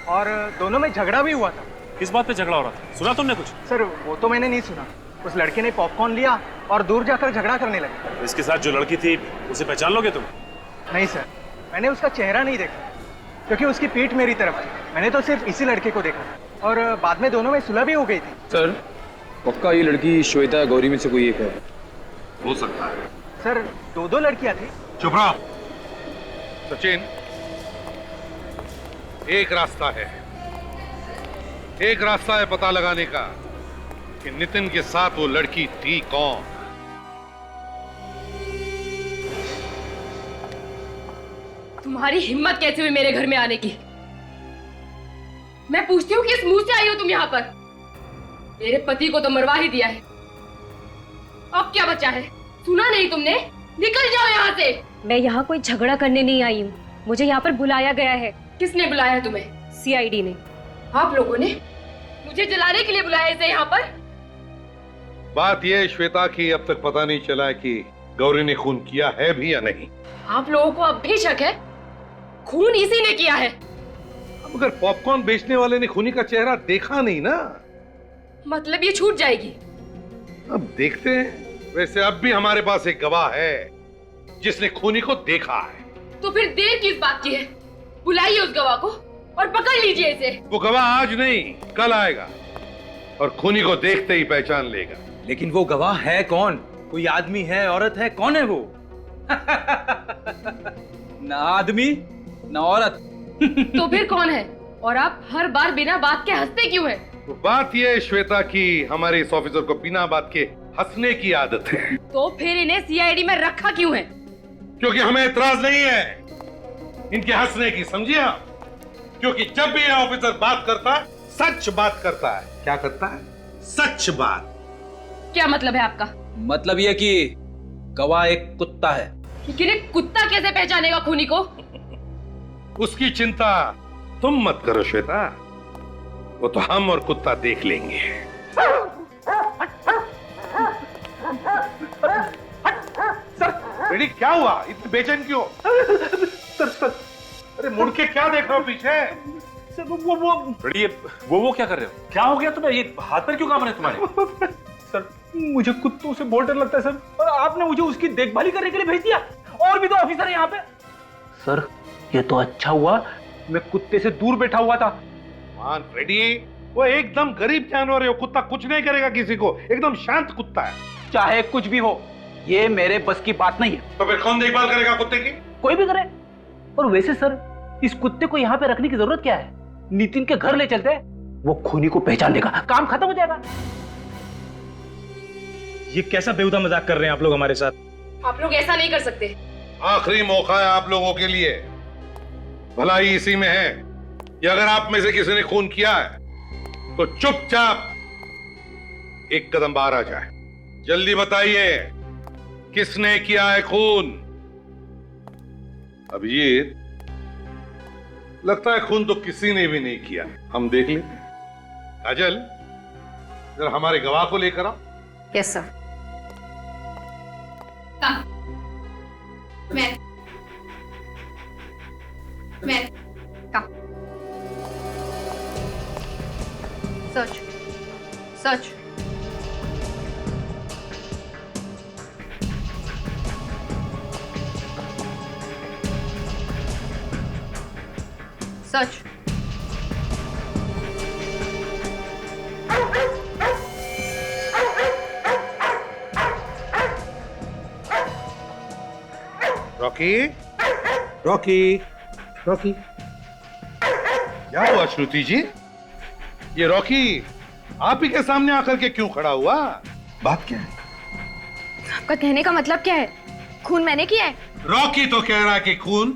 और दोनों में झगड़ा भी हुआ था। किस बात पे झगड़ा हो रहा था? सुना तुमने कुछ? सर, वो तो मैंने नहीं सुना। उस लड़के ने पॉपकॉर्न लिया और दूर जाकर झगड़ा करने लगे। इसके साथ जो लड़की थी उसे पहचान लोगे तुम? नहीं सर, मैंने उसका चेहरा नहीं देखा क्योंकि उसकी पीठ मेरी तरफ थी। मैंने तो सिर्फ इसी लड़के को देखा और बाद में दोनों में सुलह भी हो गई थी। सर, पक्का ये लड़की श्वेता गौरी में से कोई एक है? हो सकता है सर, 2 लड़कियां थी। चुप रहो सचिन, एक रास्ता है, एक रास्ता है पता लगाने का कि नितिन के साथ वो लड़की थी कौन। तुम्हारी हिम्मत कैसे हुई मेरे घर में आने की? मैं पूछती हूँ किस मुंह से आई हो तुम यहाँ पर? मेरे पति को तो मरवा ही दिया है, अब क्या बचा है? सुना नहीं तुमने? निकल जाओ यहाँ से। मैं यहाँ कोई झगड़ा करने नहीं आई हूँ, मुझे यहाँ पर बुलाया गया है। किसने बुलाया है तुम्हें? सीआईडी ने। आप लोगों ने मुझे जलाने के लिए बुलाया इसे यहाँ पर? बात यह श्वेता की अब तक पता नहीं चला कि गौरी ने खून किया है भी या नहीं। आप लोगों को अब भी शक है? खून इसी ने किया है। मगर पॉपकॉर्न बेचने वाले ने खूनी का चेहरा देखा नहीं ना। मतलब ये छूट जाएगी? अब देखते हैं। वैसे अब भी हमारे पास एक गवाह है जिसने खूनी को देखा है। तो फिर देर किस बात की है? बुलाइए उस गवाह को और पकड़ लीजिए इसे। वो गवाह आज नहीं कल आएगा और खूनी को देखते ही पहचान लेगा। लेकिन वो गवाह है कौन? कोई आदमी है, औरत है, कौन है वो? ना आदमी ना औरत। तो फिर कौन है? और आप हर बार बिना बात के हंसते क्यों हैं? तो बात यह है श्वेता की हमारे इस ऑफिसर को बिना बात के हंसने की आदत है। तो फिर इन्हें सीआईडी में रखा क्यों है? क्योंकि हमें इतराज नहीं है इनके हंसने की, समझिए आप? क्योंकि जब भी यह ऑफिसर बात करता है सच बात करता है। क्या करता है? सच बात। क्या मतलब है आपका? मतलब ये कि गवाह एक कुत्ता है। लेकिन एक कुत्ता कैसे पहचानेगा खूनी को? उसकी चिंता तुम मत करो श्वेता, वो तो हम और कुत्ता देख लेंगे। बेटी क्या हुआ? इतनी बेचैन क्यों? सर अरे मुड़ के क्या देख रहे हो पीछे? सर वो बेटी वो क्या कर रहे हो? क्या हो गया तुम्हें? ये हाथ पर क्यों कांप रहे तुम्हारे? सर मुझे कुत्तों से बहुत डर लगता है सर, और आपने मुझे उसकी देखभाल करने के लिए भेज दिया। और भी तो ऑफिसर है यहाँ पे। सर ये तो अच्छा हुआ मैं कुत्ते से दूर बैठा हुआ था। मान रेडी, वो एकदम गरीब जानवर है, वो कुत्ता कुछ नहीं करेगा किसी को, एकदम शांत कुत्ता है। चाहे कुछ भी हो, ये मेरे बस की बात नहीं है। तो फिर कौन देखभाल करेगा कुत्ते की? कोई भी करे। और वैसे सर इस कुत्ते को यहाँ पे रखने की जरूरत क्या है? नितिन के घर ले चलते हैं, वो खूनी को पहचान देगा, काम खत्म हो जाएगा। ये कैसा बेहुदा मजाक कर रहे हैं आप लोग हमारे साथ? आप लोग ऐसा नहीं कर सकते। आखिरी मौका है आप लोगों के लिए, भलाई इसी में है। या अगर आप में से किसी ने खून किया है तो चुपचाप एक कदम बाहर आ जाए। जल्दी बताइए किसने किया है खून? अभिजीत, लगता है खून तो किसी ने भी नहीं किया। हम देख लेते हैं। काजल, जरा हमारे गवाह को लेकर आओ। Yes sir. मैं सच सच सच रॉकी, रॉकी, रॉकी, क्या हुआ श्रुति जी? ये रॉकी आप ही के सामने आकर के क्यों खड़ा हुआ? बात क्या है? आपका कहने का मतलब क्या है? खून मैंने किया है? रॉकी तो कह रहा है कि खून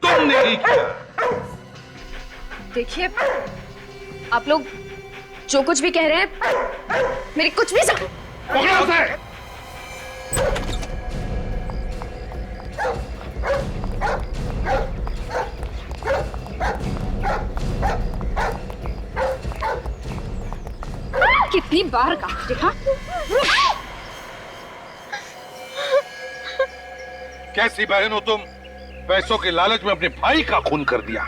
तुमने ही किया। देखिए, आप लोग जो कुछ भी कह रहे हैं मेरी कुछ भी पकड़ो उसे। कितनी बार कहा देखा? कैसी बहन हो तुम? पैसों के लालच में अपने भाई का खून कर दिया,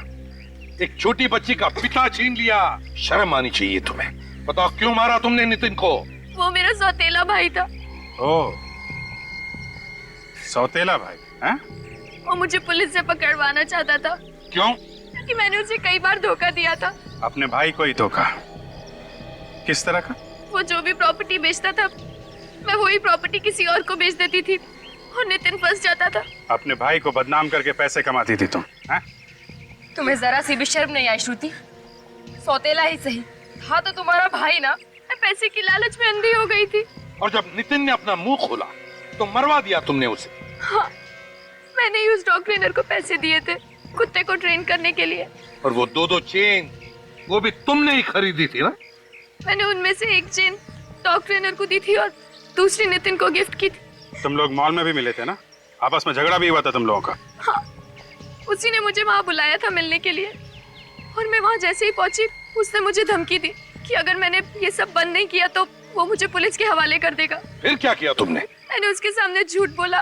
एक छोटी बच्ची का पिता छीन लिया। शर्म आनी चाहिए तुम्हें। बताओ क्यों मारा तुमने नितिन को? वो मेरा सौतेला भाई था। ओ, सौतेला भाई हैं? वो मुझे पुलिस से पकड़वाना चाहता था। क्यों? क्योंकि मैंने उसे कई बार धोखा दिया था। अपने भाई को ही धोखा? किस तरह का? वो जो भी प्रॉपर्टी बेचता था मैं वही प्रॉपर्टी किसी और को बेच देती थी और नितिन फंस जाता था। अपने भाई को बदनाम करके पैसे कमाती थी तुम, हैं? तुम्हें जरा सी भी शर्म नहीं आई श्रुति? सौतेला ही सही था तो तुम्हारा भाई ना। मैं पैसे की लालच में अंधी हो गई थी। और जब नितिन ने अपना मुंह खोला तो मरवा दिया तुमने उसे। हाँ, मैंने ही उस डॉग ट्रेनर को पैसे दिए थे कुत्ते को ट्रेन करने के लिए। और वो दो चेन वो भी तुमने ही खरीदी थी ना? मैंने उनमें से एक चेन डॉग ट्रेनर को दी थी और दूसरी नितिन को गिफ्ट की थी। तुम लोग मॉल में भी मिले थे ना? आपस में झगड़ा भी हुआ था तुम लोगों का? हाँ, उसी ने मुझे वहाँ बुलाया था मिलने के लिए और मैं वहाँ जैसे ही पहुंची उसने मुझे धमकी दी कि अगर मैंने ये सब बंद नहीं किया तो वो मुझे पुलिस के हवाले कर देगा। फिर क्या किया तुमने? मैंने उसके सामने झूठ बोला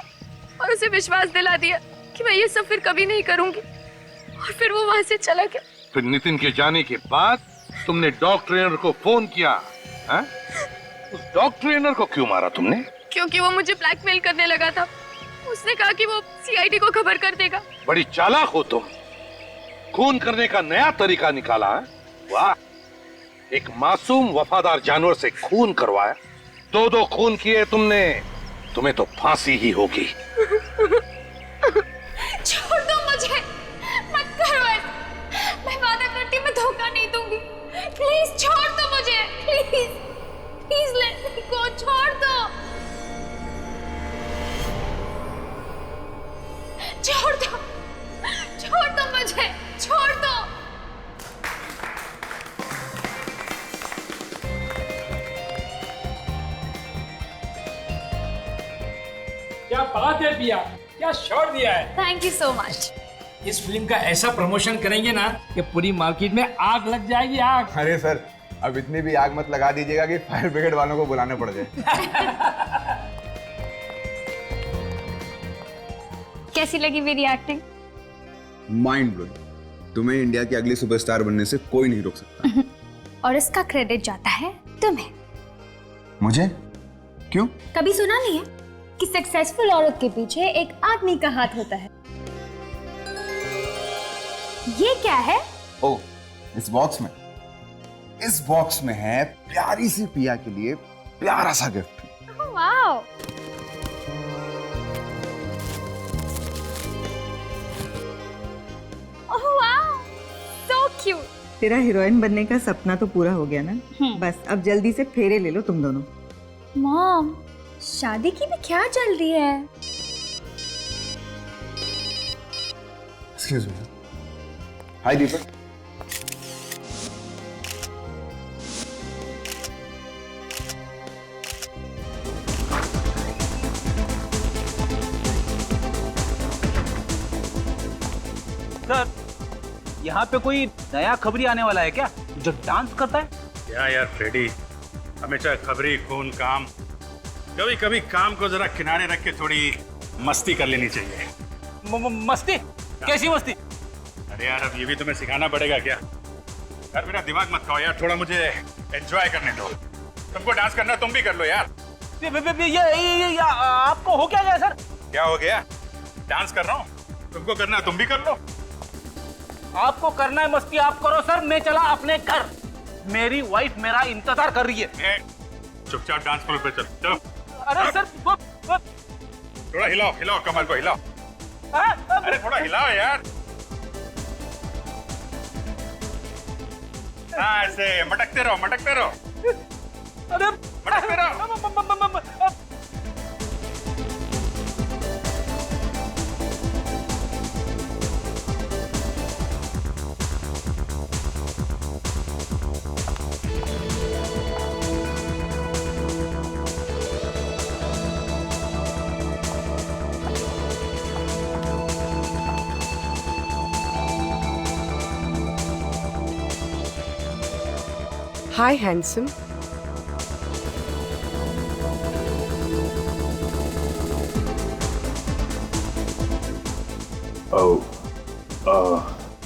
और उसे विश्वास दिला दिया कि मैं ये सब फिर कभी नहीं करूंगी और फिर वो वहाँ से चला गया। फिर नितिन के जाने के बाद तुमने डॉग ट्रेनर को फोन किया? हाँ? उस डॉग ट्रेनर को क्यों मारा तुमने? क्योंकि वो मुझे ब्लैकमेल करने लगा था। उसने कहा कि वो सीआईडी को खबर कर देगा। बड़ी चालाक हो तुम, खून करने का नया तरीका निकाला है। वाह, एक मासूम वफादार जानवर से खून करवाया, 2-2 खून किए तुमने, तुम्हें तो फांसी ही होगी। छोड़ दो मुझे, मत करो ऐसा। मैं वादा करती हूँ मैं धोखा नहीं दूंगी। प्लीज छोड़ दो मुझे, प्लीज प्लीज लेट मी गो, छोड़ दो, छोड़ दो, छोड़ दो मुझे, छोड़ दो। क्या बात है पिया, क्या शॉट दिया है। Thank you so much. इस फिल्म का ऐसा प्रमोशन करेंगे ना कि पूरी मार्केट में आग लग जाएगी, आग। अरे सर, अब इतनी भी आग मत लगा दीजिएगा कि फायर ब्रिगेड वालों को बुलाने पड़ जाए। कैसी लगी मेरी एक्टिंग? Mind blowing. तुम्हें इंडिया की अगली सुपरस्टार बनने से कोई नहीं रोक सकता। और इसका क्रेडिट जाता है तुम्हें। मुझे? क्यों? कभी सुना नहीं है कि सक्सेसफुल औरत के पीछे एक आदमी का हाथ होता है? ये क्या है? ओह, इस बॉक्स में है प्यारी सी पिया के लिए प्यारा सा gift. Wow, oh wow, so cute. तेरा हीरोइन बनने का सपना तो पूरा हो गया ना? बस अब जल्दी से फेरे ले लो तुम दोनों। मॉम, शादी की भी क्या चल रही है? Excuse me. हाय दीपक। सर, यहाँ पे कोई नया खबरी आने वाला है क्या जो डांस करता है? क्या यार फ्रेडी, हमेशा खबरी खून काम। कभी कभी काम को जरा किनारे रख के थोड़ी मस्ती कर लेनी चाहिए। मस्ती? कैसी मस्ती? अरे यार, अब ये भी तुम्हें सिखाना पड़ेगा क्या? यार मेरा दिमाग मत खाओ यार, थोड़ा मुझे एंजॉय करने दो। तुमको डांस करना तुम भी कर लो यार। ये आपको हो क्या गया सर? क्या हो गया? डांस कर रहा हूँ, तुमको करना तुम भी कर लो। आपको करना है मस्ती आप करो सर, मैं चला अपने घर। मेरी वाइफ मेरा इंतजार कर रही है। चुपचाप डांस फ्लोर पे चल, चलो। अरे सर थोड़ा हिलाओ, हिलाओ कमर को हिलाओ। अरे थोड़ा हिलाओ यार। हाँ, ऐसे मटकते रहो, मटकते रहो। अरे मटकते रहो। Hi, handsome.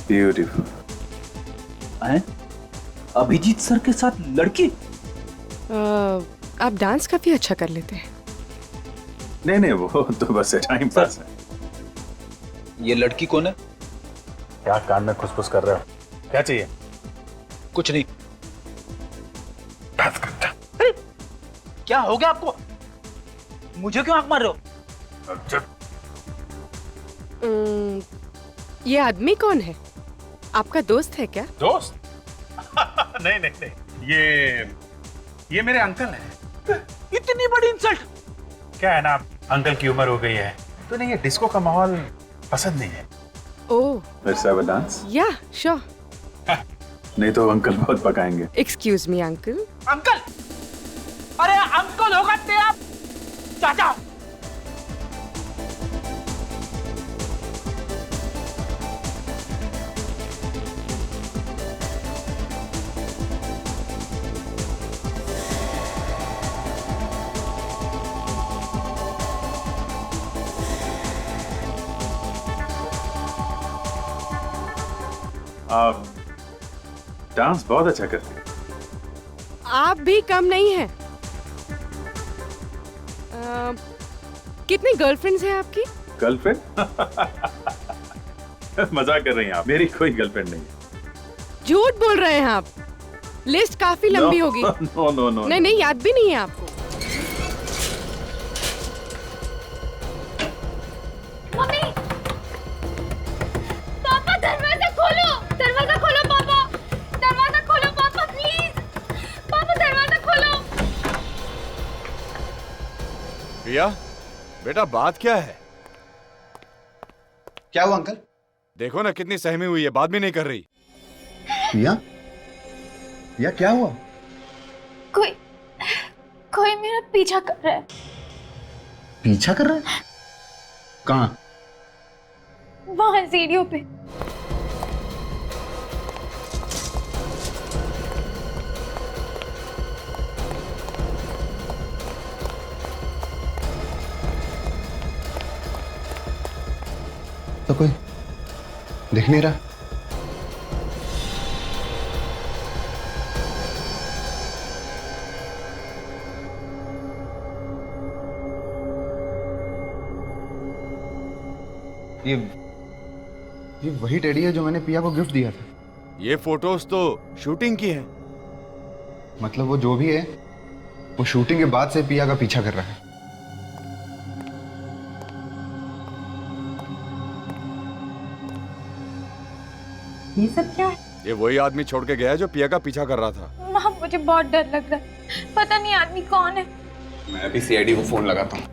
Beautiful. Abhijit sir के साथ लड़की? आप डांस काफी अच्छा कर लेते हैं। नहीं नहीं, वो तो बस टाइम पास है। ये लड़की कौन है? क्या कान में खुसफुस कर रहे हो? क्या चाहिए? कुछ नहीं। अरे क्या हो गया आपको? मुझे क्यों आंख मार रहे हो? ये आदमी कौन है? आपका दोस्त है क्या? दोस्त? नहीं नहीं नहीं, ये मेरे अंकल हैं। इतनी बड़ी इंसल्ट! क्या है ना, अंकल की उम्र हो गई है तो नहीं, ये डिस्को का माहौल पसंद नहीं है। ओह, Let's have a dance. Yeah, sure. नहीं तो अंकल बहुत पकाएंगे। Excuse me uncle. अंकल, अरे अंकल होगा ते आप चाचा। आप डांस बहुत अच्छा करते हैं। आप भी कम नहीं हैं। कितनी गर्लफ्रेंड्स हैं आपकी? गर्लफ्रेंड? मजाक कर रही हैं आप, मेरी कोई गर्लफ्रेंड नहीं है। झूठ बोल रहे हैं आप। लिस्ट काफी लंबी होगी। No no no. नहीं नहीं, याद भी नहीं है आपको। मम्मी, पापा दरवाजा खोलो, दरवाजा खोलो पापा, दरवाजा खोलो पापा प्लीज, पापा दरवाजा खोलो। प्रिया, बेटा बात क्या है? क्या हुआ अंकल? देखो ना कितनी सहमी हुई है, बात भी नहीं कर रही। प्रिया, प्रिया क्या हुआ? कोई मेरा पीछा कर रहा है। पीछा कर रहा है? कहाँ? वहां सीढ़ियों पे। तो कोई दिख नहीं रहा। ये वही टेडी है जो मैंने पिया को गिफ्ट दिया था। ये फोटोज तो शूटिंग की है। मतलब वो जो भी है, वो शूटिंग के बाद से पिया का पीछा कर रहा है। ये सब क्या है? ये वही आदमी छोड़ के गया है जो पिया का पीछा कर रहा था। माँ, मुझे बहुत डर लग रहा है, पता नहीं आदमी कौन है। मैं भी सीआईडी को फोन लगाता हूँ।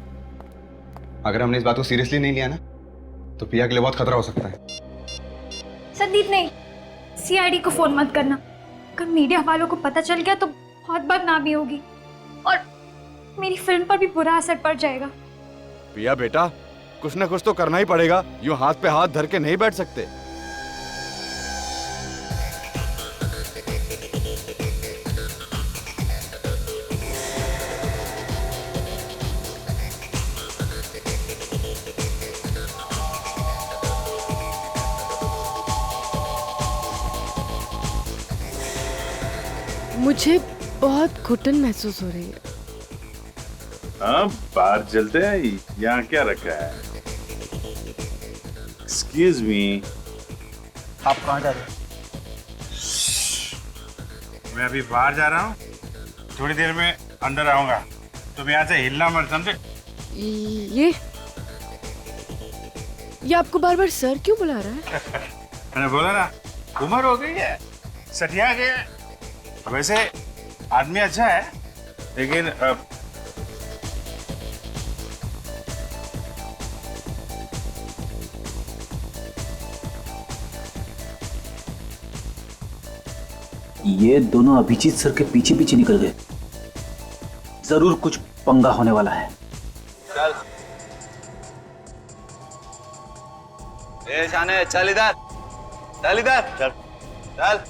अगर हमने इस बात को सीरियसली नहीं लिया ना, तो पिया के लिए बहुत खतरा हो सकता है। संदीप, नहीं, सीआईडी को फोन मत करना। अगर मीडिया वालों को पता चल गया तो बहुत बदनामी होगी और मेरी फिल्म पर भी बुरा असर पड़ जाएगा। पिया बेटा, कुछ ना कुछ तो करना ही पड़ेगा। यूं हाथ पे हाथ धर के नहीं बैठ सकते। मुझे बहुत घुटन महसूस हो रही है। हाँ, बाहर चलते हैं। यहाँ क्या रखा है? एक्सक्यूज मी, आप कहाँ जा रहे हैं? मैं अभी बाहर जा रहा हूँ, थोड़ी देर में अंदर आऊंगा। तुम यहाँ से हिलना मत, समझे? ये आपको बार बार सर क्यों बुला रहा है? मैंने बोला ना, उम्र हो गई है, सठिया गया है। वैसे आदमी अच्छा है, लेकिन ये दोनों अभिजीत सर के पीछे पीछे निकल गए। जरूर कुछ पंगा होने वाला है। चल ए शाने, चल इधर, चल इधर, चल चल।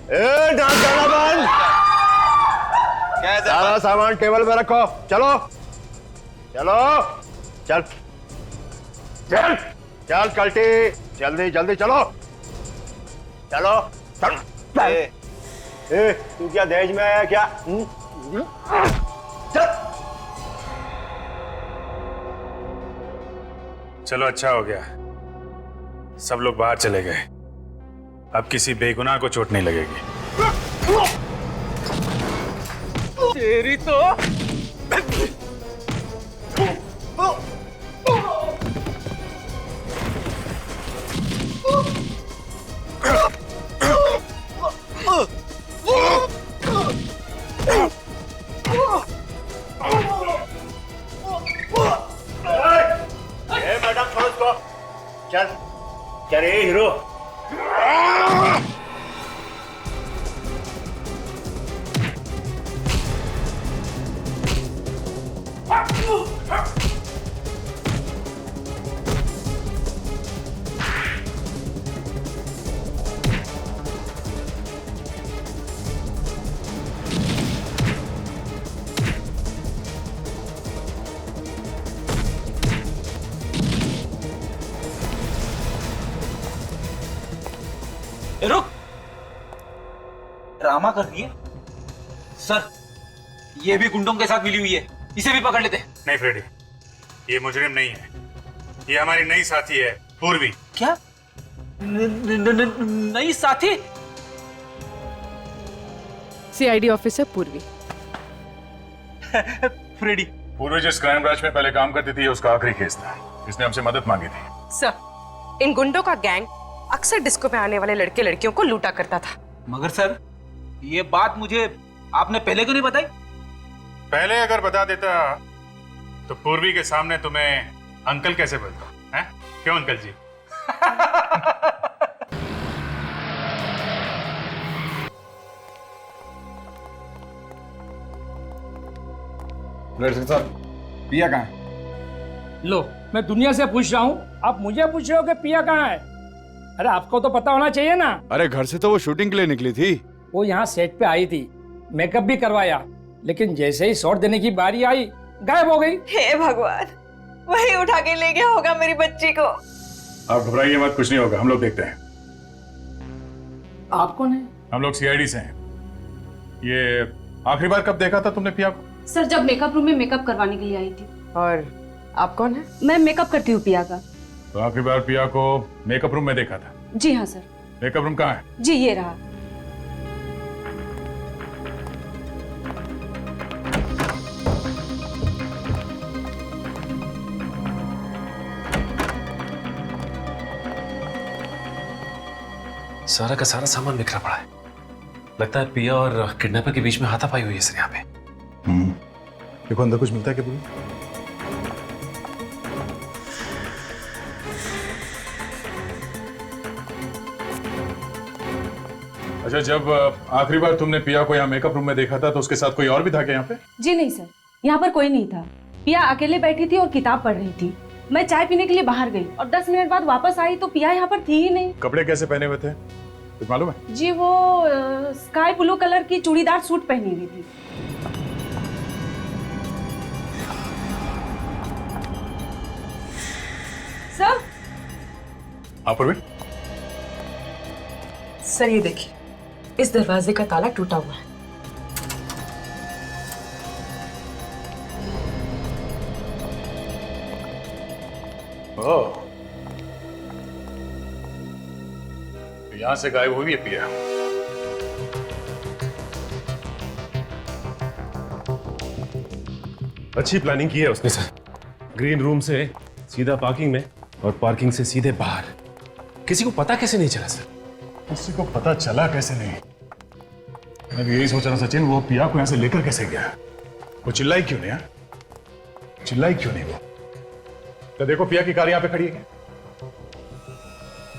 डांस करना बंद। सारा सामान टेबल पे रखो। चलो चलो, चल चल चल कल्टी, जल्दी जल्दी चलो चलो चल। ए, तू क्या दहेज में आया क्या? चल। चलो अच्छा हो गया, सब लोग बाहर चले गए। अब किसी बेगुनाह को चोट नहीं लगेगी। तेरी तो मैडम छोड़ इसको। चल चल हीरो। रुक, ड्रामा कर रही है सर। ये भी गुंडों के साथ मिली हुई है, इसे भी पकड़ लेते। नहीं फ्रेडी, ये मुजरिम नहीं है, ये हमारी नई साथी है पूर्वी। क्या नई साथी? सीआईडी ऑफिसर पूर्वी। फ्रेडी, पूर्वी जिस क्राइम ब्रांच में पहले काम करती थी, उसका आखिरी केस था। इसने हमसे मदद मांगी थी। सर, इन गुंडों का गैंग अक्सर डिस्को पे आने वाले लड़के लड़कियों को लूटा करता था। मगर सर, ये बात मुझे आपने पहले क्यों नहीं बताई? पहले अगर बता देता तो पूर्वी के सामने तुम्हें अंकल कैसे बोलता है? क्यों अंकल जी? साहब, पिया कहाँ है? लो, मैं दुनिया से पूछ रहा हूँ, आप मुझे पूछ रहे हो कि पिया कहाँ है? अरे आपको तो पता होना चाहिए ना। अरे घर से तो वो शूटिंग के लिए निकली थी। वो यहाँ सेट पे आई थी, मेकअप भी करवाया, लेकिन जैसे ही शॉट देने की बारी आई गायब हो गई। हे भगवान, वही उठा के ले गया होगा मेरी बच्ची को। आप घबराइए मत, कुछ नहीं होगा, हम लोग देखते हैं। आप कौन है? हम लोग सीआईडी से हैं। ये आखिरी बार कब देखा था तुमने पिया को? सर, जब मेकअप रूम में मेकअप करवाने के लिए आई थी। और आप कौन है? मैं मेकअप करती हूँ पिया का। तो आखिरी बार पिया को मेकअप रूम में देखा था? जी हाँ सर। मेकअप रूम कहाँ है? जी ये रहा। सारा का सारा सामान बिखरा पड़ा है। लगता है पिया और किडनैपर के बीच में हाथापाई हुई है सर यहाँ पे। देखो अंदर कुछ मिलता है क्या? अच्छा, जब आखिरी बार तुमने पिया को यहाँ मेकअप रूम में देखा था तो उसके साथ कोई और भी था क्या यहाँ पे? जी नहीं सर, यहाँ पर कोई नहीं था। पिया अकेले बैठी थी और किताब पढ़ रही थी। मैं चाय पीने के लिए बाहर गई और 10 मिनट बाद वापस आई तो पिया यहाँ पर थी ही नहीं। कपड़े कैसे पहने हुए थे कुछ मालूम है? जी वो स्काई ब्लू कलर की चूड़ीदार सूट पहनी हुई थी। सर, हाँ पूर्वी, सर ये देखिए, इस दरवाजे का ताला टूटा हुआ है। ओह, तो यहाँ से गायब हुई है पिया। अच्छी प्लानिंग की है उसने सर। ग्रीन रूम से सीधा पार्किंग में और पार्किंग से सीधे बाहर। किसी को पता कैसे नहीं चला सर? किसी को पता चला कैसे नहीं? मैं भी यही सोच रहा सचिन, वो पिया को यहाँ से लेकर कैसे गया? वो चिल्लाई क्यों नहीं? चिल्लाई क्यों नहीं वो? तो देखो पिया की कार यहाँ पे खड़ी है क्या?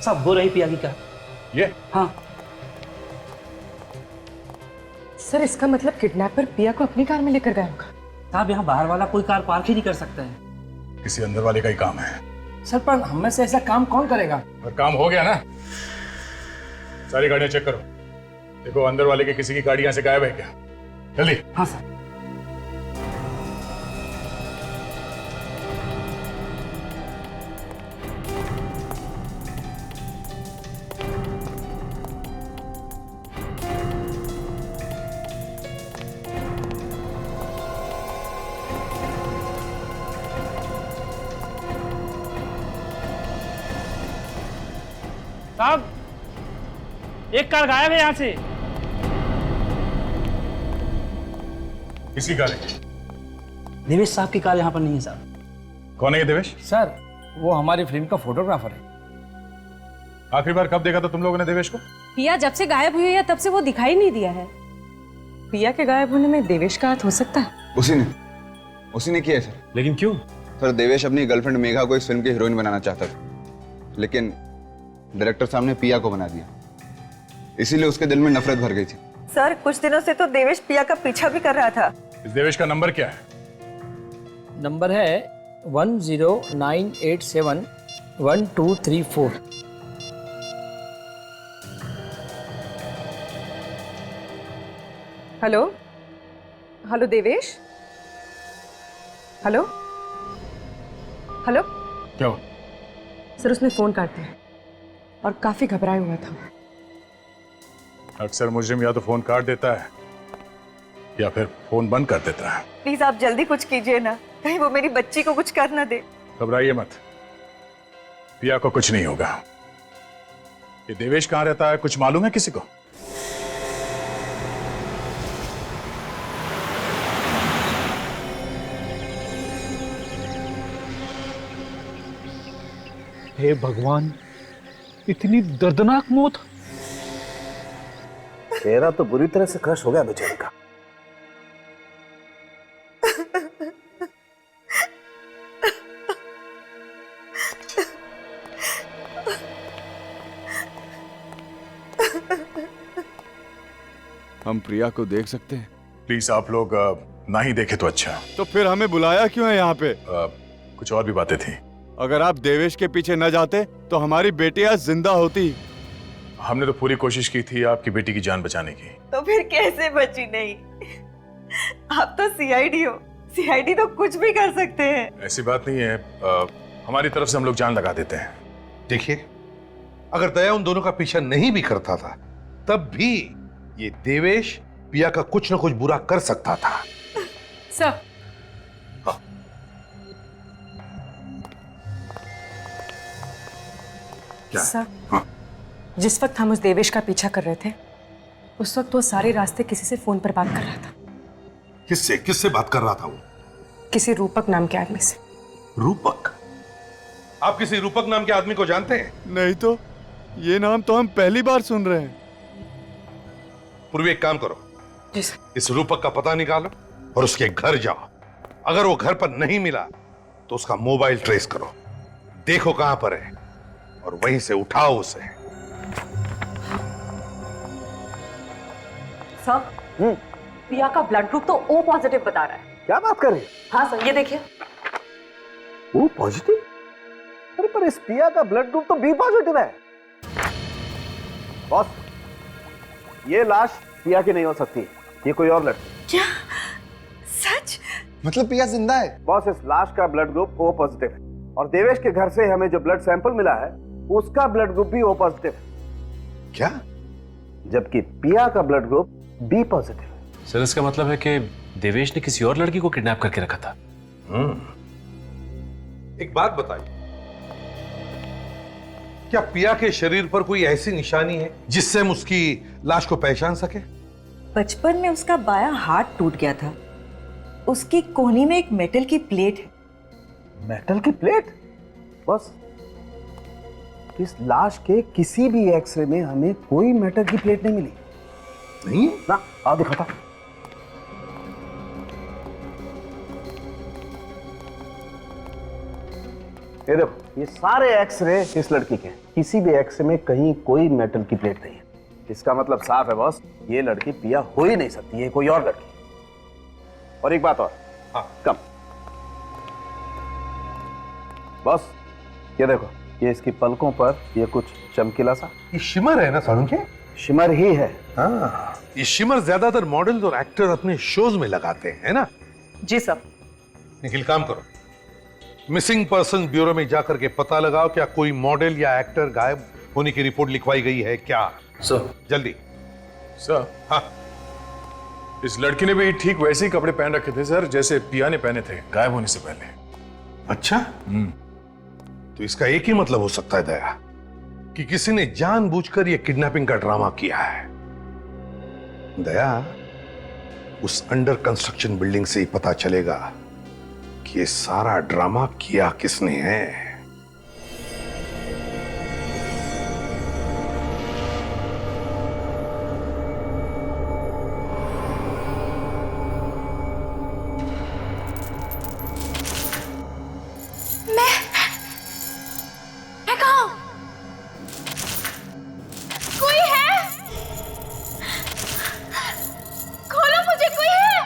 सब वो रही पिया की कार। ये? हाँ सर, इसका मतलब किडनैपर पिया को अपनी कार में लेकर गया होगा। साहब, यहाँ बाहर वाला कोई कार पार्क ही नहीं कर सकता है। किसी अंदर वाले का ही काम है। सर, पर हम में से ऐसा काम कौन करेगा? और काम हो गया ना? सारी गाड़ियां चेक करो, देखो अंदर वाले के किसी की गाड़ी यहाँ से गायब है क्या? जल्दी। हाँ सर। साहब, एक कार गायब है यहाँ से। किसकी कार है? देवेश साहब की कार यहाँ पर नहीं है साहब। कौन है ये देवेश? सर, वो हमारी फिल्म का फोटोग्राफर है। आखिरी बार कब देखा था तुम लोगों ने देवेश को? पिया जब से गायब हुई है तब से वो दिखाई नहीं दिया है। पिया के गायब होने में देवेश का हाथ हो सकता है? उसी ने किया है सर। लेकिन क्यों? सर, देवेश अपनी गर्लफ्रेंड मेघा को इस फिल्म की हीरोइन बनाना चाहता था, लेकिन डायरेक्टर साहब ने पिया को बना दिया, इसीलिए उसके दिल में नफरत भर गई थी। सर, कुछ दिनों से तो देवेश पिया का पीछा भी कर रहा था। इस देवेश का नंबर क्या है? नंबर है 1098711234। Hello hello Devesh, hello hello. क्या सर उसने फोन काट दिया और काफी घबराया हुआ था। अक्सर मुजरिम या तो फोन काट देता है या फिर फोन बंद कर देता है। प्लीज आप जल्दी कुछ कीजिए ना, कहीं वो मेरी बच्ची को कुछ कर ना दे। घबराइए मत, पिया को कुछ नहीं होगा। ये देवेश कहाँ रहता है, कुछ मालूम है किसी को? हे भगवान, इतनी दर्दनाक मौत। चेहरा तो बुरी तरह से क्रश हो गया बेचारे का। हम प्रिया को देख सकते हैं? प्लीज आप लोग ना ही देखे तो अच्छा। तो फिर हमें बुलाया क्यों है यहाँ पे? कुछ और भी बातें थी। अगर आप देवेश के पीछे न जाते तो हमारी बेटी आज जिंदा होती। हमने तो पूरी कोशिश की थी आपकी बेटी की जान बचाने की। तो फिर कैसे बची नहीं? आप तो सीआईडी हो, सीआईडी तो कुछ भी कर सकते हैं। ऐसी बात नहीं है, हमारी तरफ से हम लोग जान लगा देते हैं। देखिए, अगर दया उन दोनों का पीछा नहीं भी करता था तब भी ये देवेश पिया का कुछ न कुछ बुरा कर सकता था। सर सर, जिस वक्त हम उस देवेश का पीछा कर रहे थे उस वक्त वो सारे रास्ते किसी से फोन पर बात कर रहा था। किससे किससे बात कर रहा था वो? किसी रूपक नाम के आदमी से। रूपक? आप किसी रूपक नाम के आदमी को जानते हैं? नहीं तो, ये नाम तो हम पहली बार सुन रहे हैं। पूर्वी, एक काम करो, जी सर। इस रूपक का पता निकालो और उसके घर जाओ। अगर वो घर पर नहीं मिला तो उसका मोबाइल ट्रेस करो, देखो कहां पर है और वहीं से उठाओ उसे। सर, पिया का ब्लड ग्रुप तो O पॉजिटिव बता रहा है। क्या बात कर रही है? हाँ सर, ये देखिए। O positive? अरे पर इस पिया का ब्लड ग्रुप तो B पॉजिटिव है। बॉस, ये लाश पिया की नहीं हो सकती, ये कोई और लड़की। क्या? सच? मतलब पिया जिंदा है? बॉस, इस लाश का ब्लड ग्रुप O पॉजिटिव है और देवेश के घर से हमें जो ब्लड सैंपल मिला है उसका ब्लड ग्रुप भी O पॉजिटिव है। क्या? जबकि पिया का ब्लड ग्रुप B पॉजिटिव है। सर, इसका मतलब है कि देवेश ने किसी और लड़की को किडनैप करके रखा था। एक बात बताइए, क्या पिया के शरीर पर कोई ऐसी निशानी है जिससे हम उसकी लाश को पहचान सके? बचपन में उसका बायां हाथ टूट गया था, उसकी कोहनी में एक मेटल की प्लेट है। मेटल की प्लेट? बस इस लाश के किसी भी एक्सरे में हमें कोई मेटल की प्लेट नहीं मिली। नहीं ना, आ दिखाता। ये देखो, ये सारे एक्सरे इस लड़की के, किसी भी एक्सरे में कहीं कोई मेटल की प्लेट नहीं है। इसका मतलब साफ है बॉस, ये लड़की पिया हो ही नहीं सकती, ये कोई और लड़की। और एक बात और। हाँ, कम। बॉस, ये देखो, ये इसकी पलकों पर ये कुछ चमकीला सा। ये शिमर है ना सालुंके? शिमर ही है। हाँ, ये शिमर ज्यादातर मॉडल्स और एक्टर अपने शोज में लगाते हैं, है ना? जी सर। निखिल, काम करो, मिसिंग पर्सन ब्यूरो में जाकर के पता लगाओ क्या कोई मॉडल या एक्टर गायब होने की रिपोर्ट लिखवाई गई है क्या? सर। जल्दी। सर। हाँ, इस लड़की ने भी ठीक वैसे ही कपड़े पहन रखे थे सर जैसे पिया ने पहने थे गायब होने से पहले। अच्छा, तो इसका एक ही मतलब हो सकता है दया, कि किसी ने जानबूझकर यह किडनैपिंग का ड्रामा किया है। दया, उस अंडर कंस्ट्रक्शन बिल्डिंग से ही पता चलेगा कि ये सारा ड्रामा किया किसने है। मैं कहाँ हूँ? कोई है? खोलो मुझे, कोई है?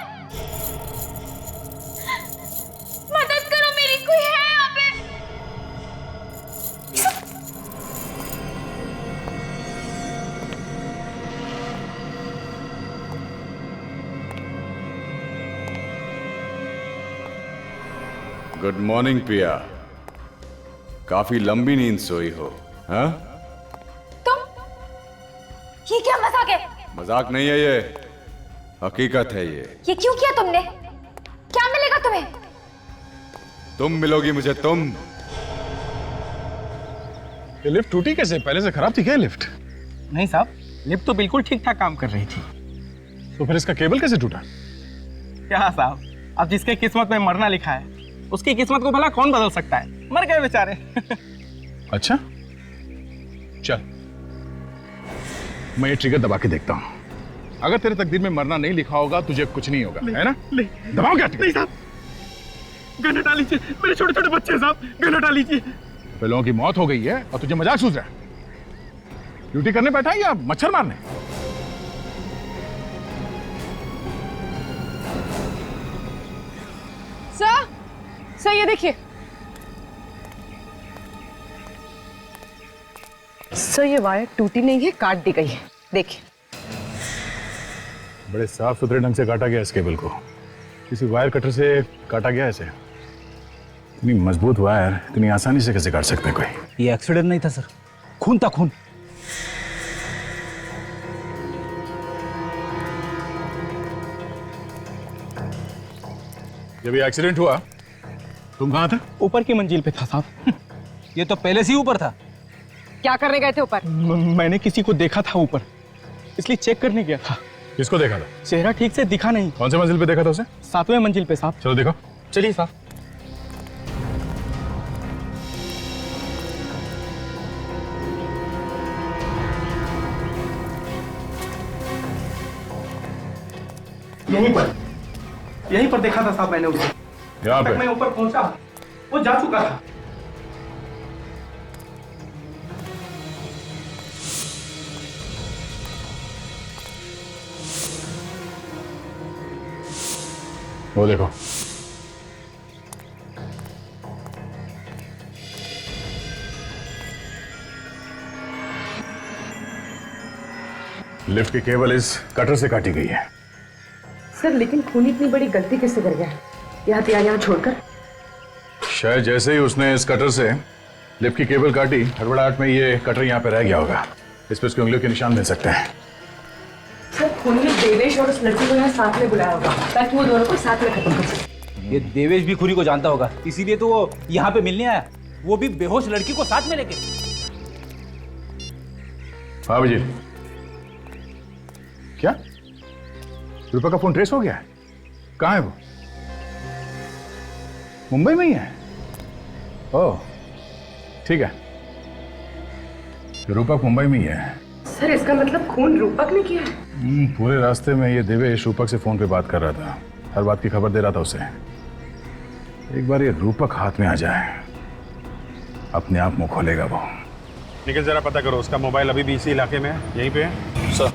गुड मॉर्निंग पिया। काफी लंबी नींद सोई हो, हाँ? ये क्या मजाक है? मजाक नहीं है ये, हकीकत है ये। ये क्यों किया तुमने? क्या मिलेगा तुम्हें? तुम मिलोगी मुझे, तुम। ये लिफ्ट टूटी कैसे? पहले से खराब थी क्या लिफ्ट? नहीं साहब, लिफ्ट तो बिल्कुल ठीक ठाक काम कर रही थी। तो फिर इसका केबल कैसे टूटा? क्या साहब, अब जिसके किस्मत में मरना लिखा है उसकी किस्मत को भला कौन बदल सकता है? मर गए बेचारे। अच्छा चल, मैं ये ट्रिगर दबा के देखता हूँ। अगर तेरे तकदीर में मरना नहीं लिखा होगा तुझे कुछ नहीं होगा, है ना? दबाओ क्या? नहीं साहब, गन हटा लीजिए, मेरे छोटे छोटे बच्चे हैं साहब, गन हटा लीजिए। लोगों की मौत हो गई है और तुझे मजाक सूझ रहा है? ड्यूटी करने बैठा है या मच्छर मारने? सर ये देखिए। सर ये वायर टूटी नहीं है, काट दी गई है, देखिए। बड़े साफ सुथरे ढंग से काटा गया इस केबल को, किसी वायर कटर से काटा गया ऐसे? इतनी मजबूत वायर इतनी आसानी से कैसे काट सकते हैं कोई? ये एक्सीडेंट नहीं था सर, खून था, खून। जब ये एक्सीडेंट हुआ तुम कहाँ थे? ऊपर की मंजिल पे था साहब। ये तो पहले से ही ऊपर था। क्या करने गए थे ऊपर? मैंने किसी को देखा था ऊपर, इसलिए चेक करने गया था। किसको देखा था? चेहरा ठीक से दिखा नहीं। कौन से मंजिल पे देखा था उसे? 7वें मंजिल पे साहब। चलो देखो। चलिए साहब। यहीं पर देखा था साहब मैंने उसे। यहाँ पे? मैं ऊपर पहुंचा, वो जा चुका था। वो देखो, लिफ्ट की केबल इस कटर से काटी गई है। सर लेकिन खून इतनी बड़ी गलती कैसे कर गया? यह हथियार यहाँ छोड़कर? शायद जैसे ही उसने इस कटर से लिफ्ट की केबल काटी, हड़बड़ाहट में ये कटर यहाँ पे रह गया होगा। इस पे उसकी उंगलियों के निशान मिल सकते हैं। सर खूनी ने देवेश और उस लड़की को यहाँ साथ में बुलाया होगा ताकि वो दोनों को साथ में खत्म कर सके। ये देवेश भी खूनी को जानता होगा, इसीलिए तो वो यहाँ पे मिलने आया, वो भी बेहोश लड़की को साथ में लेके। हाँ जी, क्या रूपा का फोन ट्रेस हो गया है? कहाँ है वो? मुंबई में ही है? ओह ठीक है, रूपक मुंबई में ही है। सर इसका मतलब खून रूपक ने किया है? पूरे रास्ते में ये देवेश रूपक से फोन पे बात कर रहा था, हर बात की खबर दे रहा था उसे। एक बार ये रूपक हाथ में आ जाए, अपने आप मुंह खोलेगा वो। निखिल जरा पता करो, उसका मोबाइल अभी भी इसी इलाके में है, यहीं पे है? सर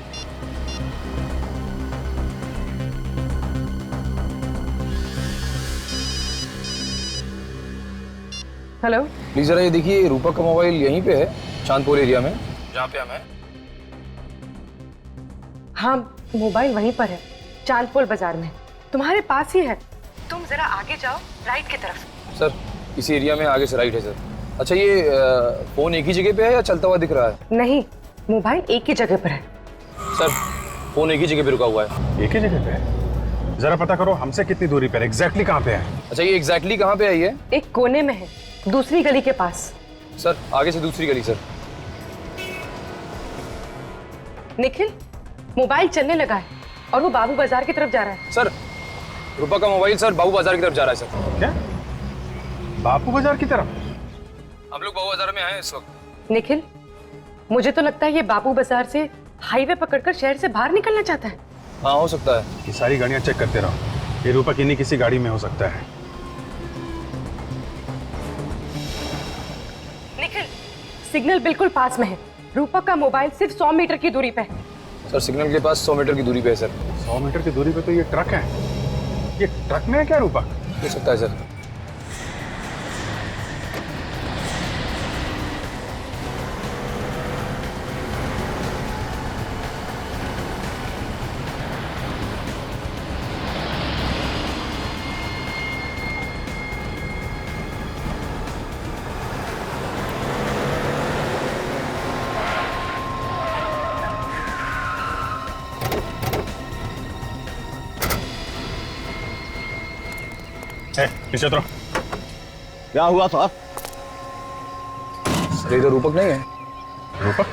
हेलो प्लीज जरा ये देखिए, रूपक का मोबाइल यहीं पे है, चांदपुर एरिया में जहाँ पे हम हैं। हाँ मोबाइल वहीं पर है, चांदपुर बाजार में, तुम्हारे पास ही है। तुम जरा आगे जाओ, राइट की तरफ। सर इसी एरिया में आगे से राइट है सर। अच्छा ये फोन एक ही जगह पे है या चलता हुआ दिख रहा है? नहीं, मोबाइल एक ही जगह पर है। सर फोन एक ही जगह पे रुका हुआ है। एक ही जगह पे है? जरा पता करो हमसे कितनी दूरी पर, एग्जैक्टली कहाँ पे है? अच्छा ये एग्जैक्टली कहाँ पे है ये? एक कोने में है, दूसरी गली के पास। सर आगे से दूसरी गली सर। निखिल मोबाइल चलने लगा है और वो बाबू बाजार की तरफ जा रहा है। सर रूपा का मोबाइल सर बाबू बाजार की तरफ जा रहा है सर। क्या? बाबू बाजार की तरफ? हम लोग बाबू बाजार में आए हैं इस वक्त। निखिल मुझे तो लगता है ये बाबू बाजार से हाईवे पकड़कर शहर से बाहर निकलना चाहता है। हाँ हो सकता है। ये सारी गाड़ियां चेक करते रहो, ये रूपक इन्हीं किसी गाड़ी में हो सकता है। निखिल सिग्नल बिल्कुल पास में है, रूपक का मोबाइल सिर्फ 100 मीटर की दूरी पे है। सर सिग्नल के पास 100 मीटर की दूरी पे है सर। 100 मीटर की दूरी पे तो ये ट्रक है, ये ट्रक में है क्या रूपक? हो सकता है सर। पीछे उतरो। क्या हुआ सर? सर इधर रूपक नहीं है। रूपक?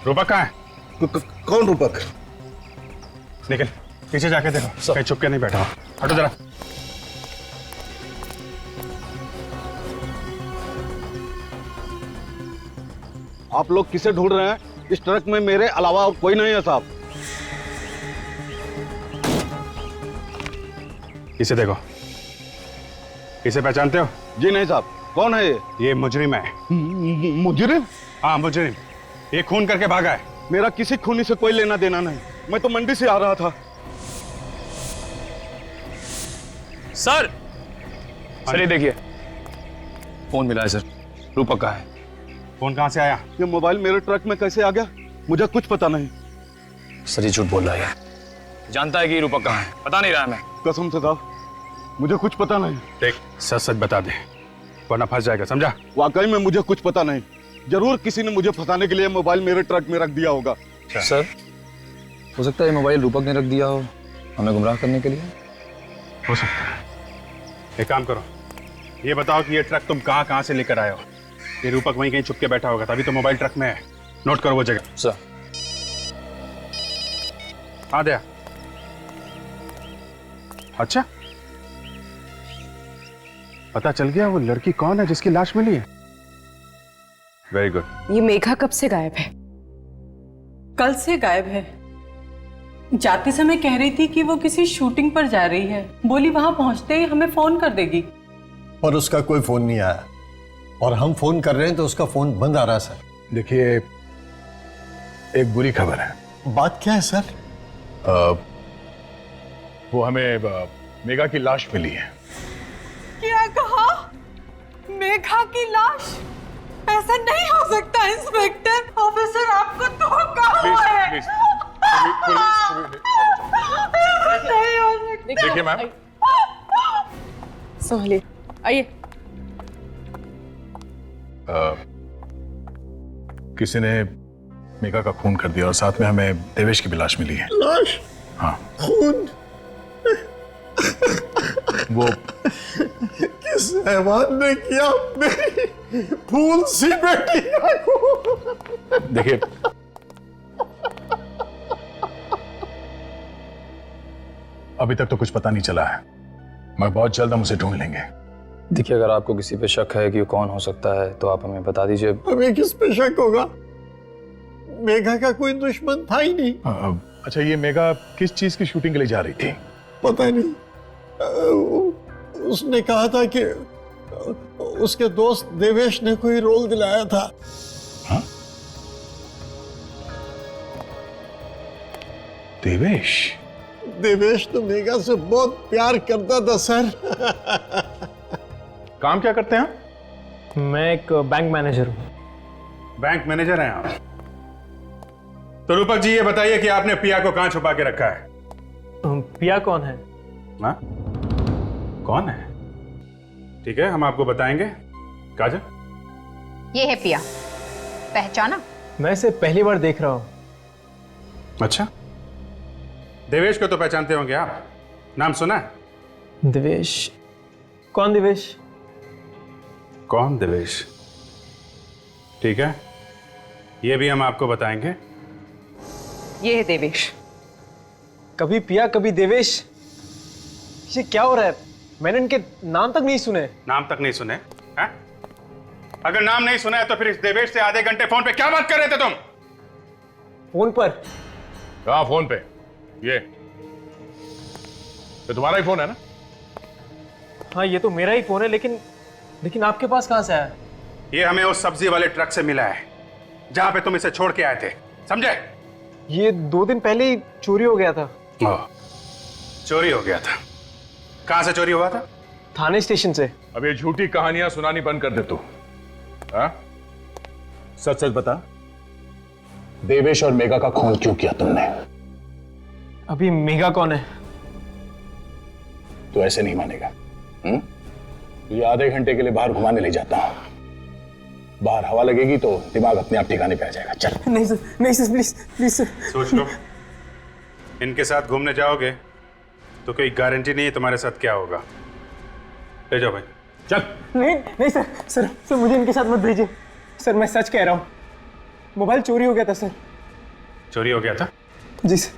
रूपक कहाँ है? कौन रूपक? निकल, पीछे जाके देखो कहीं छुप के नहीं बैठा हो। हटो जरा। आप लोग किसे ढूंढ रहे हैं? इस ट्रक में मेरे अलावा और कोई नहीं है साहब। इसे देखो, इसे पहचानते हो? जी नहीं साहब। कौन है ये? ये मुजरिम है। मुजरिम? हाँ मुजरिम। ये खून करके भागा है। मेरा किसी खूनी से कोई लेना देना नहीं, मैं तो मंडी से आ रहा था। सर चलिए देखिए, फोन मिला है सर। रूपक का है। फोन कहाँ से आया? ये मोबाइल मेरे ट्रक में कैसे आ गया? मुझे कुछ पता नहीं। सर ये झूठ बोल रहा है, जानता है कि रूपक कहाँ है, पता नहीं रहा मैं। कसम से साहब मुझे कुछ पता नहीं। देख सच सच बता दे वरना फंस जाएगा, समझा? वाकई में मुझे कुछ पता नहीं। जरूर किसी ने मुझे फंसाने के लिए मोबाइल मेरे ट्रक में रख दिया होगा। सर हो सकता है ये मोबाइल रूपक ने रख दिया हो हमें गुमराह करने के लिए। हो सकता है। एक काम करो, ये बताओ कि ये ट्रक तुम कहाँ कहाँ से लेकर आए हो? ये रूपक वहीं कहीं छुप के बैठा होगा, तभी तो मोबाइल ट्रक में है। नोट करो वो जगह। सर हाँ दया। अच्छा पता चल गया वो लड़की कौन है जिसकी लाश मिली है? Very good. ये मेघा कब से गायब है? कल से गायब है। जाते समय कह रही थी कि वो किसी शूटिंग पर जा रही है, बोली वहां पहुंचते ही हमें फोन कर देगी। पर उसका कोई फोन नहीं आया और हम फोन कर रहे हैं तो उसका फोन बंद आ रहा है सर। देखिए एक बुरी खबर है। बात क्या है सर? वो हमें मेघा की लाश मिली है। क्या कहा? मेघा की लाश? ऐसा नहीं हो सकता इंस्पेक्टर। ऑफिसर आपको धोखा हुआ है। नहीं हो सकता। देखिए मैम, संभालिए, आइए। किसी ने मेघा का खून कर दिया और साथ में हमें देवेश की भी लाश मिली है। लाश? हाँ। खून? वो किस हैवान ने किया मेरी फूल सी बेटिया को? देखिए अभी तक तो कुछ पता नहीं चला है, मगर बहुत जल्द हम उसे ढूंढ लेंगे। देखिए अगर आपको किसी पे शक है कि वो कौन हो सकता है तो आप हमें बता दीजिए। हमें किस पे शक होगा? मेघा का कोई दुश्मन था ही नहीं। अच्छा ये मेघा किस चीज की शूटिंग के लिए जा रही थी? पता नहीं। उसने कहा था कि उसके दोस्त देवेश ने कोई रोल दिलाया था। हाँ? देवेश? देवेश तो मेघा से बहुत प्यार करता था सर। काम क्या करते हैं? मैं एक बैंक मैनेजर हूँ। बैंक मैनेजर हैं आप? तो रूपक जी ये बताइए कि आपने पिया को कहां छुपा के रखा है? पिया कौन है? हाँ? कौन है? ठीक है हम आपको बताएंगे। काजल? ये है पिया, पहचाना? मैं इसे पहली बार देख रहा हूँ। अच्छा देवेश को तो पहचानते होंगे आप, नाम सुना है? देवेश? कौन देवेश? कौन देवेश? ठीक है ये भी हम आपको बताएंगे। ये है देवेश। कभी पिया कभी देवेश, ये क्या हो रहा है? मैंने इनके नाम तक नहीं सुने। नाम तक नहीं सुने? है? अगर नाम नहीं सुना है तो फिर इस देवेश से आधे घंटे फोन पे क्या बात कर रहे थे तुम? फोन पर? हाँ फोन पे। ये तुम्हारा ही फोन है ना? हाँ ये तो मेरा ही फोन है, लेकिन आपके पास कहां से आया? ये हमें उस सब्जी वाले ट्रक से मिला है जहां पे तुम इसे छोड़ के आए थे, समझे? ये 2 दिन पहले ही चोरी हो गया था। चोरी हो गया था? कहां से चोरी हुआ था? थाने स्टेशन से। अब ये झूठी कहानियां सुनानी बंद कर दे तू। हाँ? सच सच बता, देवेश और मेघा का खून क्यों किया तुमने? अभी मेघा कौन है? तू ऐसे नहीं मानेगा। तुझे आधे घंटे के लिए बाहर घुमाने ले जाता हूं, बाहर हवा लगेगी तो दिमाग अपने आप ठिकाने पे आ जाएगा। चल। नहीं सर, नहीं सर, प्लीज प्लीज सर। सोच लो, इनके साथ घूमने जाओगे तो कोई गारंटी नहीं है तुम्हारे साथ क्या होगा। ले जाओ भाई। चल। नहीं नहीं सर, सर मुझे इनके साथ मत भेजिए सर, मैं सच कह रहा हूँ, मोबाइल चोरी हो गया था सर। चोरी हो गया था? जी सर।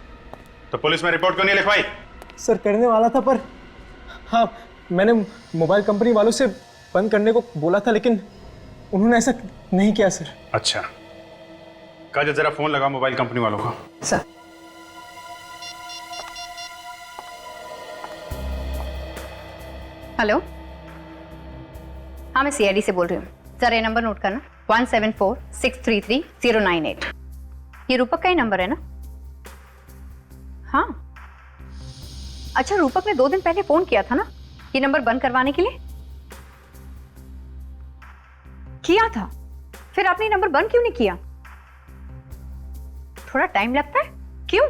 तो पुलिस में रिपोर्ट क्यों नहीं लिखवाई? सर करने वाला था, पर हाँ मैंने मोबाइल कंपनी वालों से बंद करने को बोला था, लेकिन उन्होंने ऐसा नहीं किया सर। अच्छा, काजल जरा फोन लगाओ मोबाइल कंपनी वालों को। सर। हेलो, हाँ मैं सीआईडी से बोल रही हूँ। सर ये नंबर नोट करना, 1746333098। ये रूपक का ही नंबर है ना? हाँ अच्छा, रूपक ने 2 दिन पहले फोन किया था ना ये नंबर बंद करवाने के लिए? किया था, फिर आपने नंबर बंद क्यों नहीं किया? थोड़ा टाइम लगता है, क्यों?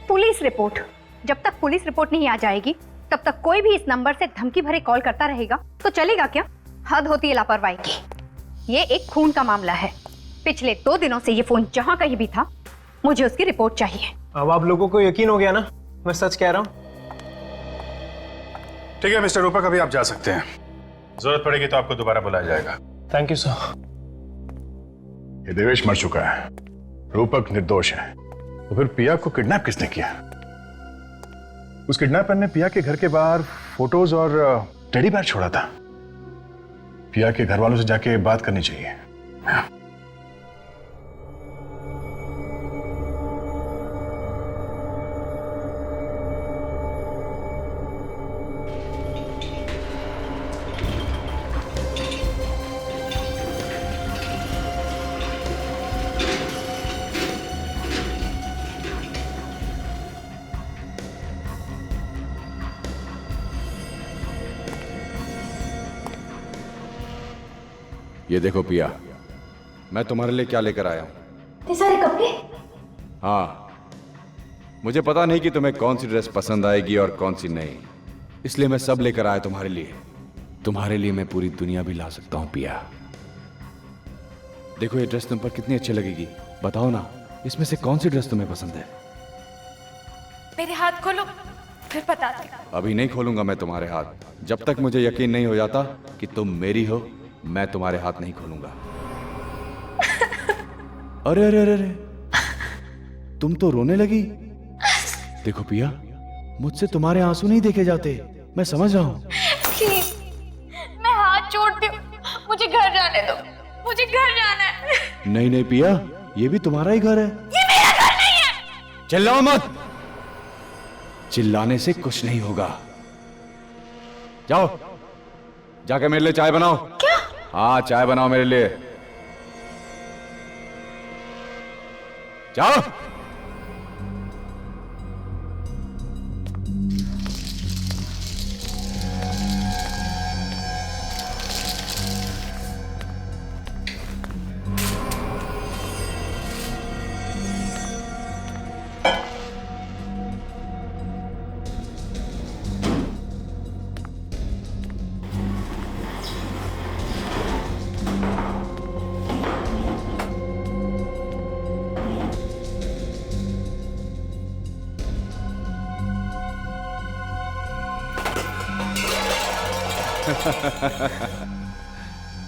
पुलिस रिपोर्ट, जब तक पुलिस रिपोर्ट नहीं आ जाएगी तब तक कोई भी इस नंबर से धमकी भरे कॉल करता रहेगा तो चलेगा क्या? हद होती है लापरवाही की। ये एक खून का मामला है। पिछले 2 दिनों से ये फोन जहां कहीं भी था, मुझे उसकी रिपोर्ट चाहिए। अब आप लोगों को यकीन हो गया ना, मैं सच कह रहा हूँ। ठीक है मिस्टर रूपक, अभी आप जा सकते हैं। जरूरत पड़ेगी तो आपको दोबारा बुलाया जाएगा। Thank you sir. ये देवेश मर चुका है, रूपक निर्दोष है। तो फिर पिया को किडनैप किसने किया? उस किडनैपर ने पिया के घर के बाहर फोटोज और टेडी बेयर छोड़ा था। पिया के घर वालों से जाके बात करनी चाहिए। ये देखो पिया, मैं तुम्हारे लिए क्या लेकर आया हूं। इतने सारे कपड़े? हाँ, मुझे पता नहीं कि तुम्हें कौन सी ड्रेस पसंद आएगी और कौन सी नहीं, इसलिए मैं सब लेकर आया तुम्हारे लिए। तुम्हारे लिए मैं पूरी दुनिया भी ला सकता हूं पिया। देखो ये ड्रेस तुम पर कितनी अच्छी लगेगी, बताओ ना इसमें से कौन सी ड्रेस तुम्हें पसंद है? मेरे हाथ खोलो, फिर बता दो। अभी नहीं खोलूंगा मैं तुम्हारे हाथ, जब तक मुझे यकीन नहीं हो जाता कि तुम मेरी हो। मैं तुम्हारे हाथ नहीं खोलूंगा। अरे अरे अरे अरे, तुम तो रोने लगी। देखो पिया, मुझसे तुम्हारे आंसू नहीं देखे जाते, मैं समझ रहा हूं। प्लीज, मैं हाथ जोड़ती हूँ, मुझे घर जाने दो, मुझे घर जाना है। नहीं नहीं पिया, ये भी तुम्हारा ही घर है। ये मेरा घर नहीं है। चिल्लाओ मत, चिल्लाने से कुछ नहीं होगा। जाओ जाके मेरे लिए चाय बनाओ। क्या? हाँ चाय बनाओ मेरे लिए, जाओ।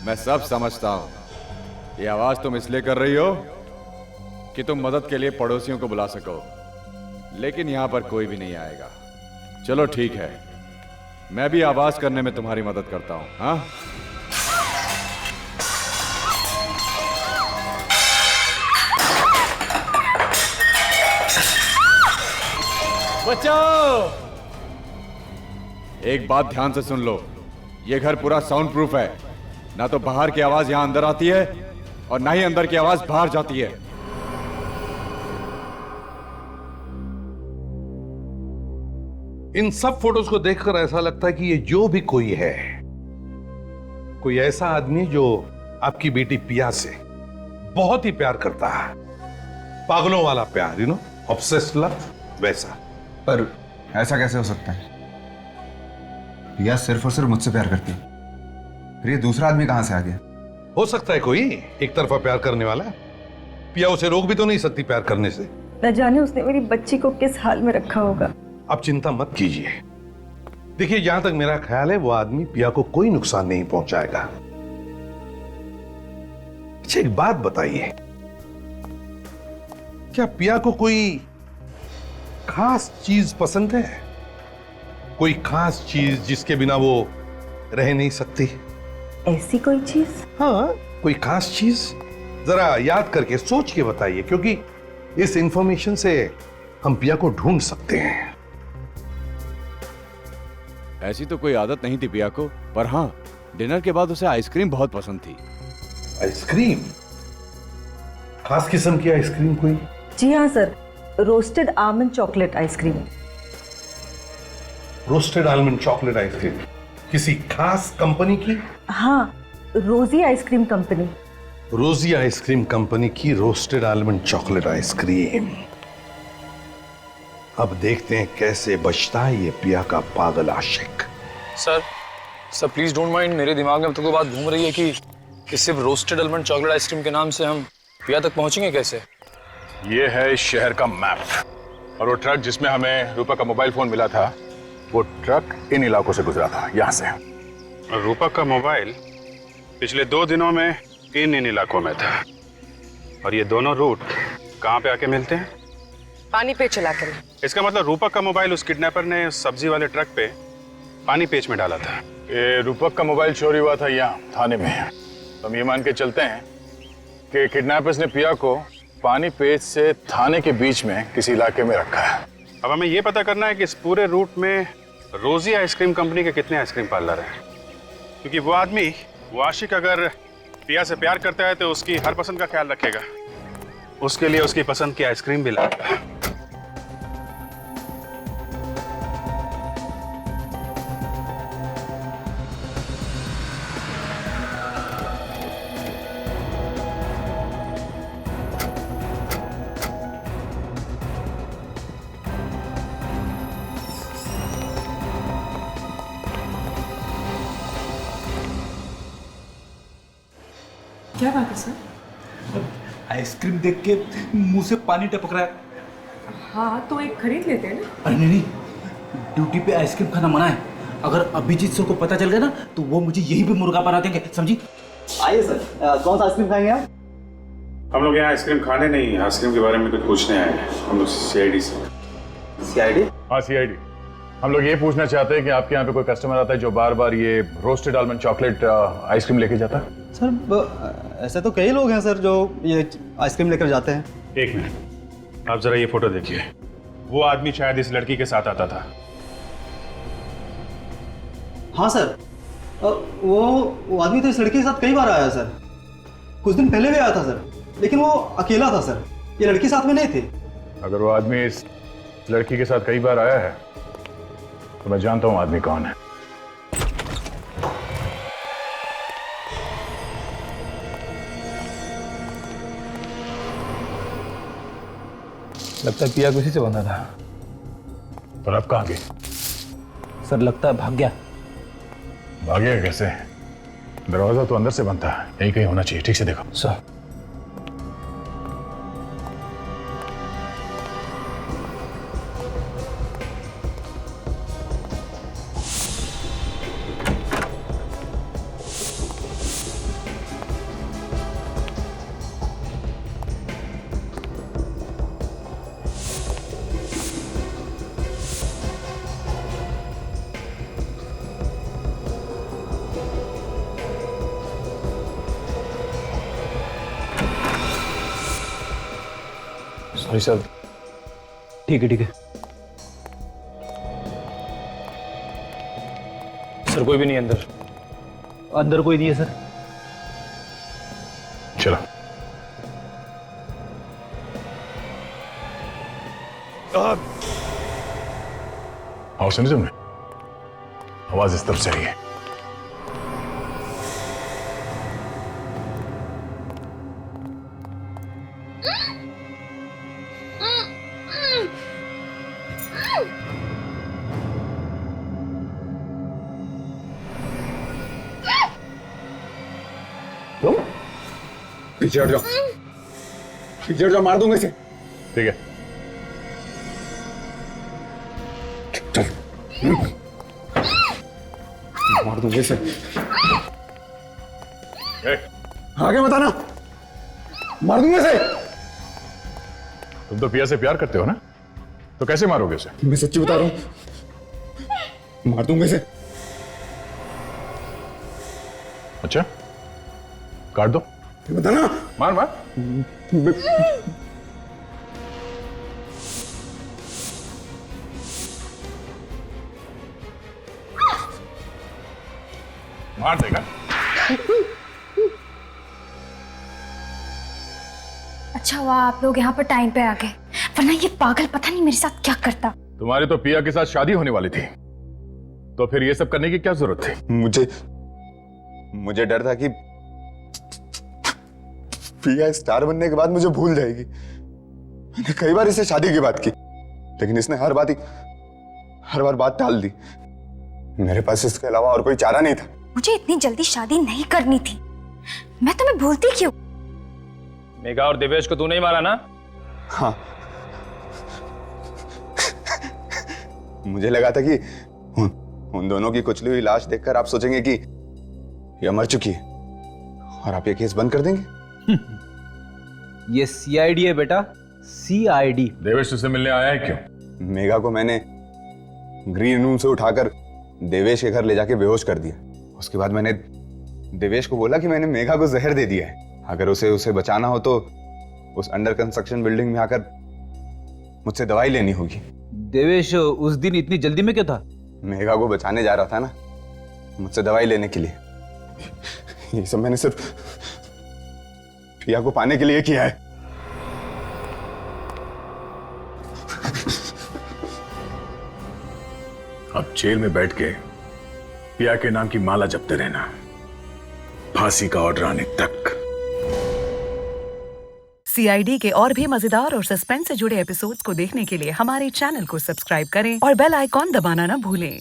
मैं सब समझता हूं। ये आवाज तुम इसलिए कर रही हो कि तुम मदद के लिए पड़ोसियों को बुला सको, लेकिन यहां पर कोई भी नहीं आएगा। चलो ठीक है, मैं भी आवाज करने में तुम्हारी मदद करता हूं। हाँ बचाओ। एक बात ध्यान से सुन लो, ये घर पूरा साउंड प्रूफ है। ना तो बाहर की आवाज यहां अंदर आती है और ना ही अंदर की आवाज बाहर जाती है। इन सब फोटोज को देखकर ऐसा लगता है कि ये जो भी कोई है, कोई ऐसा आदमी जो आपकी बेटी पिया से बहुत ही प्यार करता है, पागलों वाला प्यार, यू नो, ऑब्सेस्ड लव, वैसा। पर ऐसा कैसे हो सकता है? पिया सिर्फ और सिर्फ मुझसे प्यार करती है, फिर ये दूसरा आदमी कहां से आ गया? हो सकता है कोई एक तरफा प्यार करने वाला। पिया उसे रोक भी तो नहीं सकती प्यार करने से। न जाने उसने मेरी बच्ची को किस हाल में रखा होगा। आप चिंता मत कीजिए, देखिए, जहां तक मेरा ख्याल है वो आदमी पिया को कोई नुकसान नहीं पहुंचाएगा। अच्छा, एक बात बताइए, क्या पिया को कोई खास चीज पसंद है? कोई खास चीज जिसके बिना वो रह नहीं सकती? ऐसी कोई चीज? हाँ, कोई खास चीज जरा याद करके सोच के बताइए, क्योंकि इस इंफॉर्मेशन से हम पिया को ढूंढ सकते हैं। ऐसी तो कोई आदत नहीं थी पिया को, पर हाँ, डिनर के बाद उसे आइसक्रीम बहुत पसंद थी। आइसक्रीम? खास किस्म की आइसक्रीम कोई? जी हाँ sir, roasted almond chocolate ice cream. Roasted almond chocolate ice cream किसी खास कंपनी की? हाँ, रोजी आइसक्रीम कंपनी। रोजी आइसक्रीम कंपनी की रोस्टेड आलमंड चॉकलेट आइसक्रीम। अब देखते हैं कैसे बचता है ये पिया का पागल आशिक। सर प्लीज डोंट माइंड, मेरे दिमाग में अब तक वो बात घूम रही है कि सिर्फ रोस्टेड आलमंड चॉकलेट आइसक्रीम के नाम से हम पिया तक पहुंचेंगे कैसे? ये है इस शहर का मैप, और वो ट्रक जिसमें हमें रूपा का मोबाइल फोन मिला था, वो ट्रक इन इलाकों से गुजरा था, यहाँ से। और रूपा का मोबाइल पिछले 2 दिनों में इन इलाकों में था। और ये दोनों रूट कहाँ पे आके मिलते हैं? पानी पे चला कर। इसका मतलब रूपक का मोबाइल उस किडनैपर ने सब्जी वाले ट्रक पे पानी पेच में डाला था। ये रूपक का मोबाइल चोरी हुआ था यहाँ थाने में। तो हम ये मान के चलते हैं कि किडनैपर्स ने पिया को पानी पेच से थाने के बीच में किसी इलाके में रखा है। अब हमें ये पता करना है कि इस पूरे रूट में रोजी आइसक्रीम कंपनी के कितने आइसक्रीम पार्लर हैं, क्योंकि वो आदमी, वो आशिक, अगर पिया से प्यार करता है तो उसकी हर पसंद का ख्याल रखेगा, उसके लिए उसकी पसंद की आइसक्रीम भी लाएगा। क्या बात है सर? आइसक्रीम देख के मुंह से पानी टपक रहा है। हाँ, तो एक खरीद लेते हैं ना। अरे नहीं, ड्यूटी पे आइसक्रीम खाना मना है। अगर अभिजीत सर को पता चल गया ना तो वो मुझे यहीं पे मुर्गा बना देंगे, समझी? आइए सर, कौन सा आइसक्रीम खाएंगे आप? हम लोग यहाँ आइसक्रीम खाने नहीं, आइसक्रीम के बारे में कुछ पूछने आए हैं। हम लोग सीआईडी से। सीआईडी? हाँ, सीआईडी। हम लोग ये पूछना चाहते हैं कि आपके यहाँ पे कोई कस्टमर आता है जो बार बार ये रोस्टेड आलमंड चॉकलेट आइसक्रीम लेके जाता है? सर ऐसे तो कई लोग हैं सर जो ये आइसक्रीम लेकर जाते हैं। एक मिनट, आप जरा ये फोटो देखिए। वो आदमी शायद इस लड़की के साथ आता था। हाँ सर, वो आदमी तो इस लड़की के साथ कई बार आया सर। कुछ दिन पहले भी आया था सर, लेकिन वो अकेला था सर, ये लड़की साथ में नहीं थी। अगर वो आदमी इस लड़की के साथ कई बार आया है तो मैं जानता हूँ आदमी कौन है। लगता है पिया किसी से बंधा था। पर अब कहाँ गई? सर लगता है भाग गया। भागेगा कैसे? दरवाजा तो अंदर से बनता है, यही कहीं होना चाहिए। ठीक से देखो सर। Sorry sir. ठीक है सर कोई भी नहीं अंदर। अंदर कोई नहीं है सर। चलो। आओ, सुनी तुमने? आवाज इस तरफ से आई है। पीछे हट जाओ, पीछे हट जाओ, मार दूंगा इसे। ठीक है। चल। मार दूंगा इसे। आगे बताना, मार दूंगा इसे। तुम तो पिया से प्यार करते हो ना, तो कैसे मारोगे उसे? मैं सच्ची बता रहा हूं, मार दूंगा इसे। अच्छा, काट दो। बताना। मार मार। मार देगा। अच्छा हुआ आप लोग यहाँ पर टाइम पे आ गए, वरना ये पागल पता नहीं मेरे साथ क्या करता। तुम्हारी तो पिया के साथ शादी होने वाली थी, तो फिर ये सब करने की क्या जरूरत थी? मुझे डर था कि पिया स्टार बनने के बाद मुझे भूल जाएगी। मैंने कई बार इसे शादी की बात की, लेकिन इसने हर बार बात टाल दी। मेरे पास इसके अलावा और कोई चारा नहीं था। मुझे इतनी जल्दी शादी नहीं करनी थी, मैं तुम्हें भूलती क्यों? मेघा और देवेश को तूने ही मारा ना? हाँ, मुझे लगा था कि उन दोनों की कुचली हुई लाश देखकर आप सोचेंगे कि यह मर चुकी है और आप ये केस बंद कर देंगे। ये सीआईडी है बेटा, सीआईडी। देवेश तुझसे मिलने आया है क्यों? मेघा को मैंने ग्रीन रूम से उठाकर देवेश के घर ले जाके बेहोश कर दिया। उसके बाद मैंने देवेश को बोला कि मैंने मेघा को जहर दे दिया है, अगर उसे बचाना हो तो उस अंडर कंस्ट्रक्शन बिल्डिंग में आकर मुझसे दवाई लेनी होगी। देवेश उस दिन इतनी जल्दी में क्यों था? मेघा को बचाने जा रहा था ना, मुझसे दवाई लेने के लिए। ये सब मैंने सिर्फ पिया को पाने के लिए किया है। अब जेल में बैठ के पिया के नाम की माला जपते रहना, फांसी का ऑर्डर आने तक। सीआईडी के और भी मजेदार और सस्पेंस से जुड़े एपिसोड्स को देखने के लिए हमारे चैनल को सब्सक्राइब करें और बेल आइकॉन दबाना ना भूलें।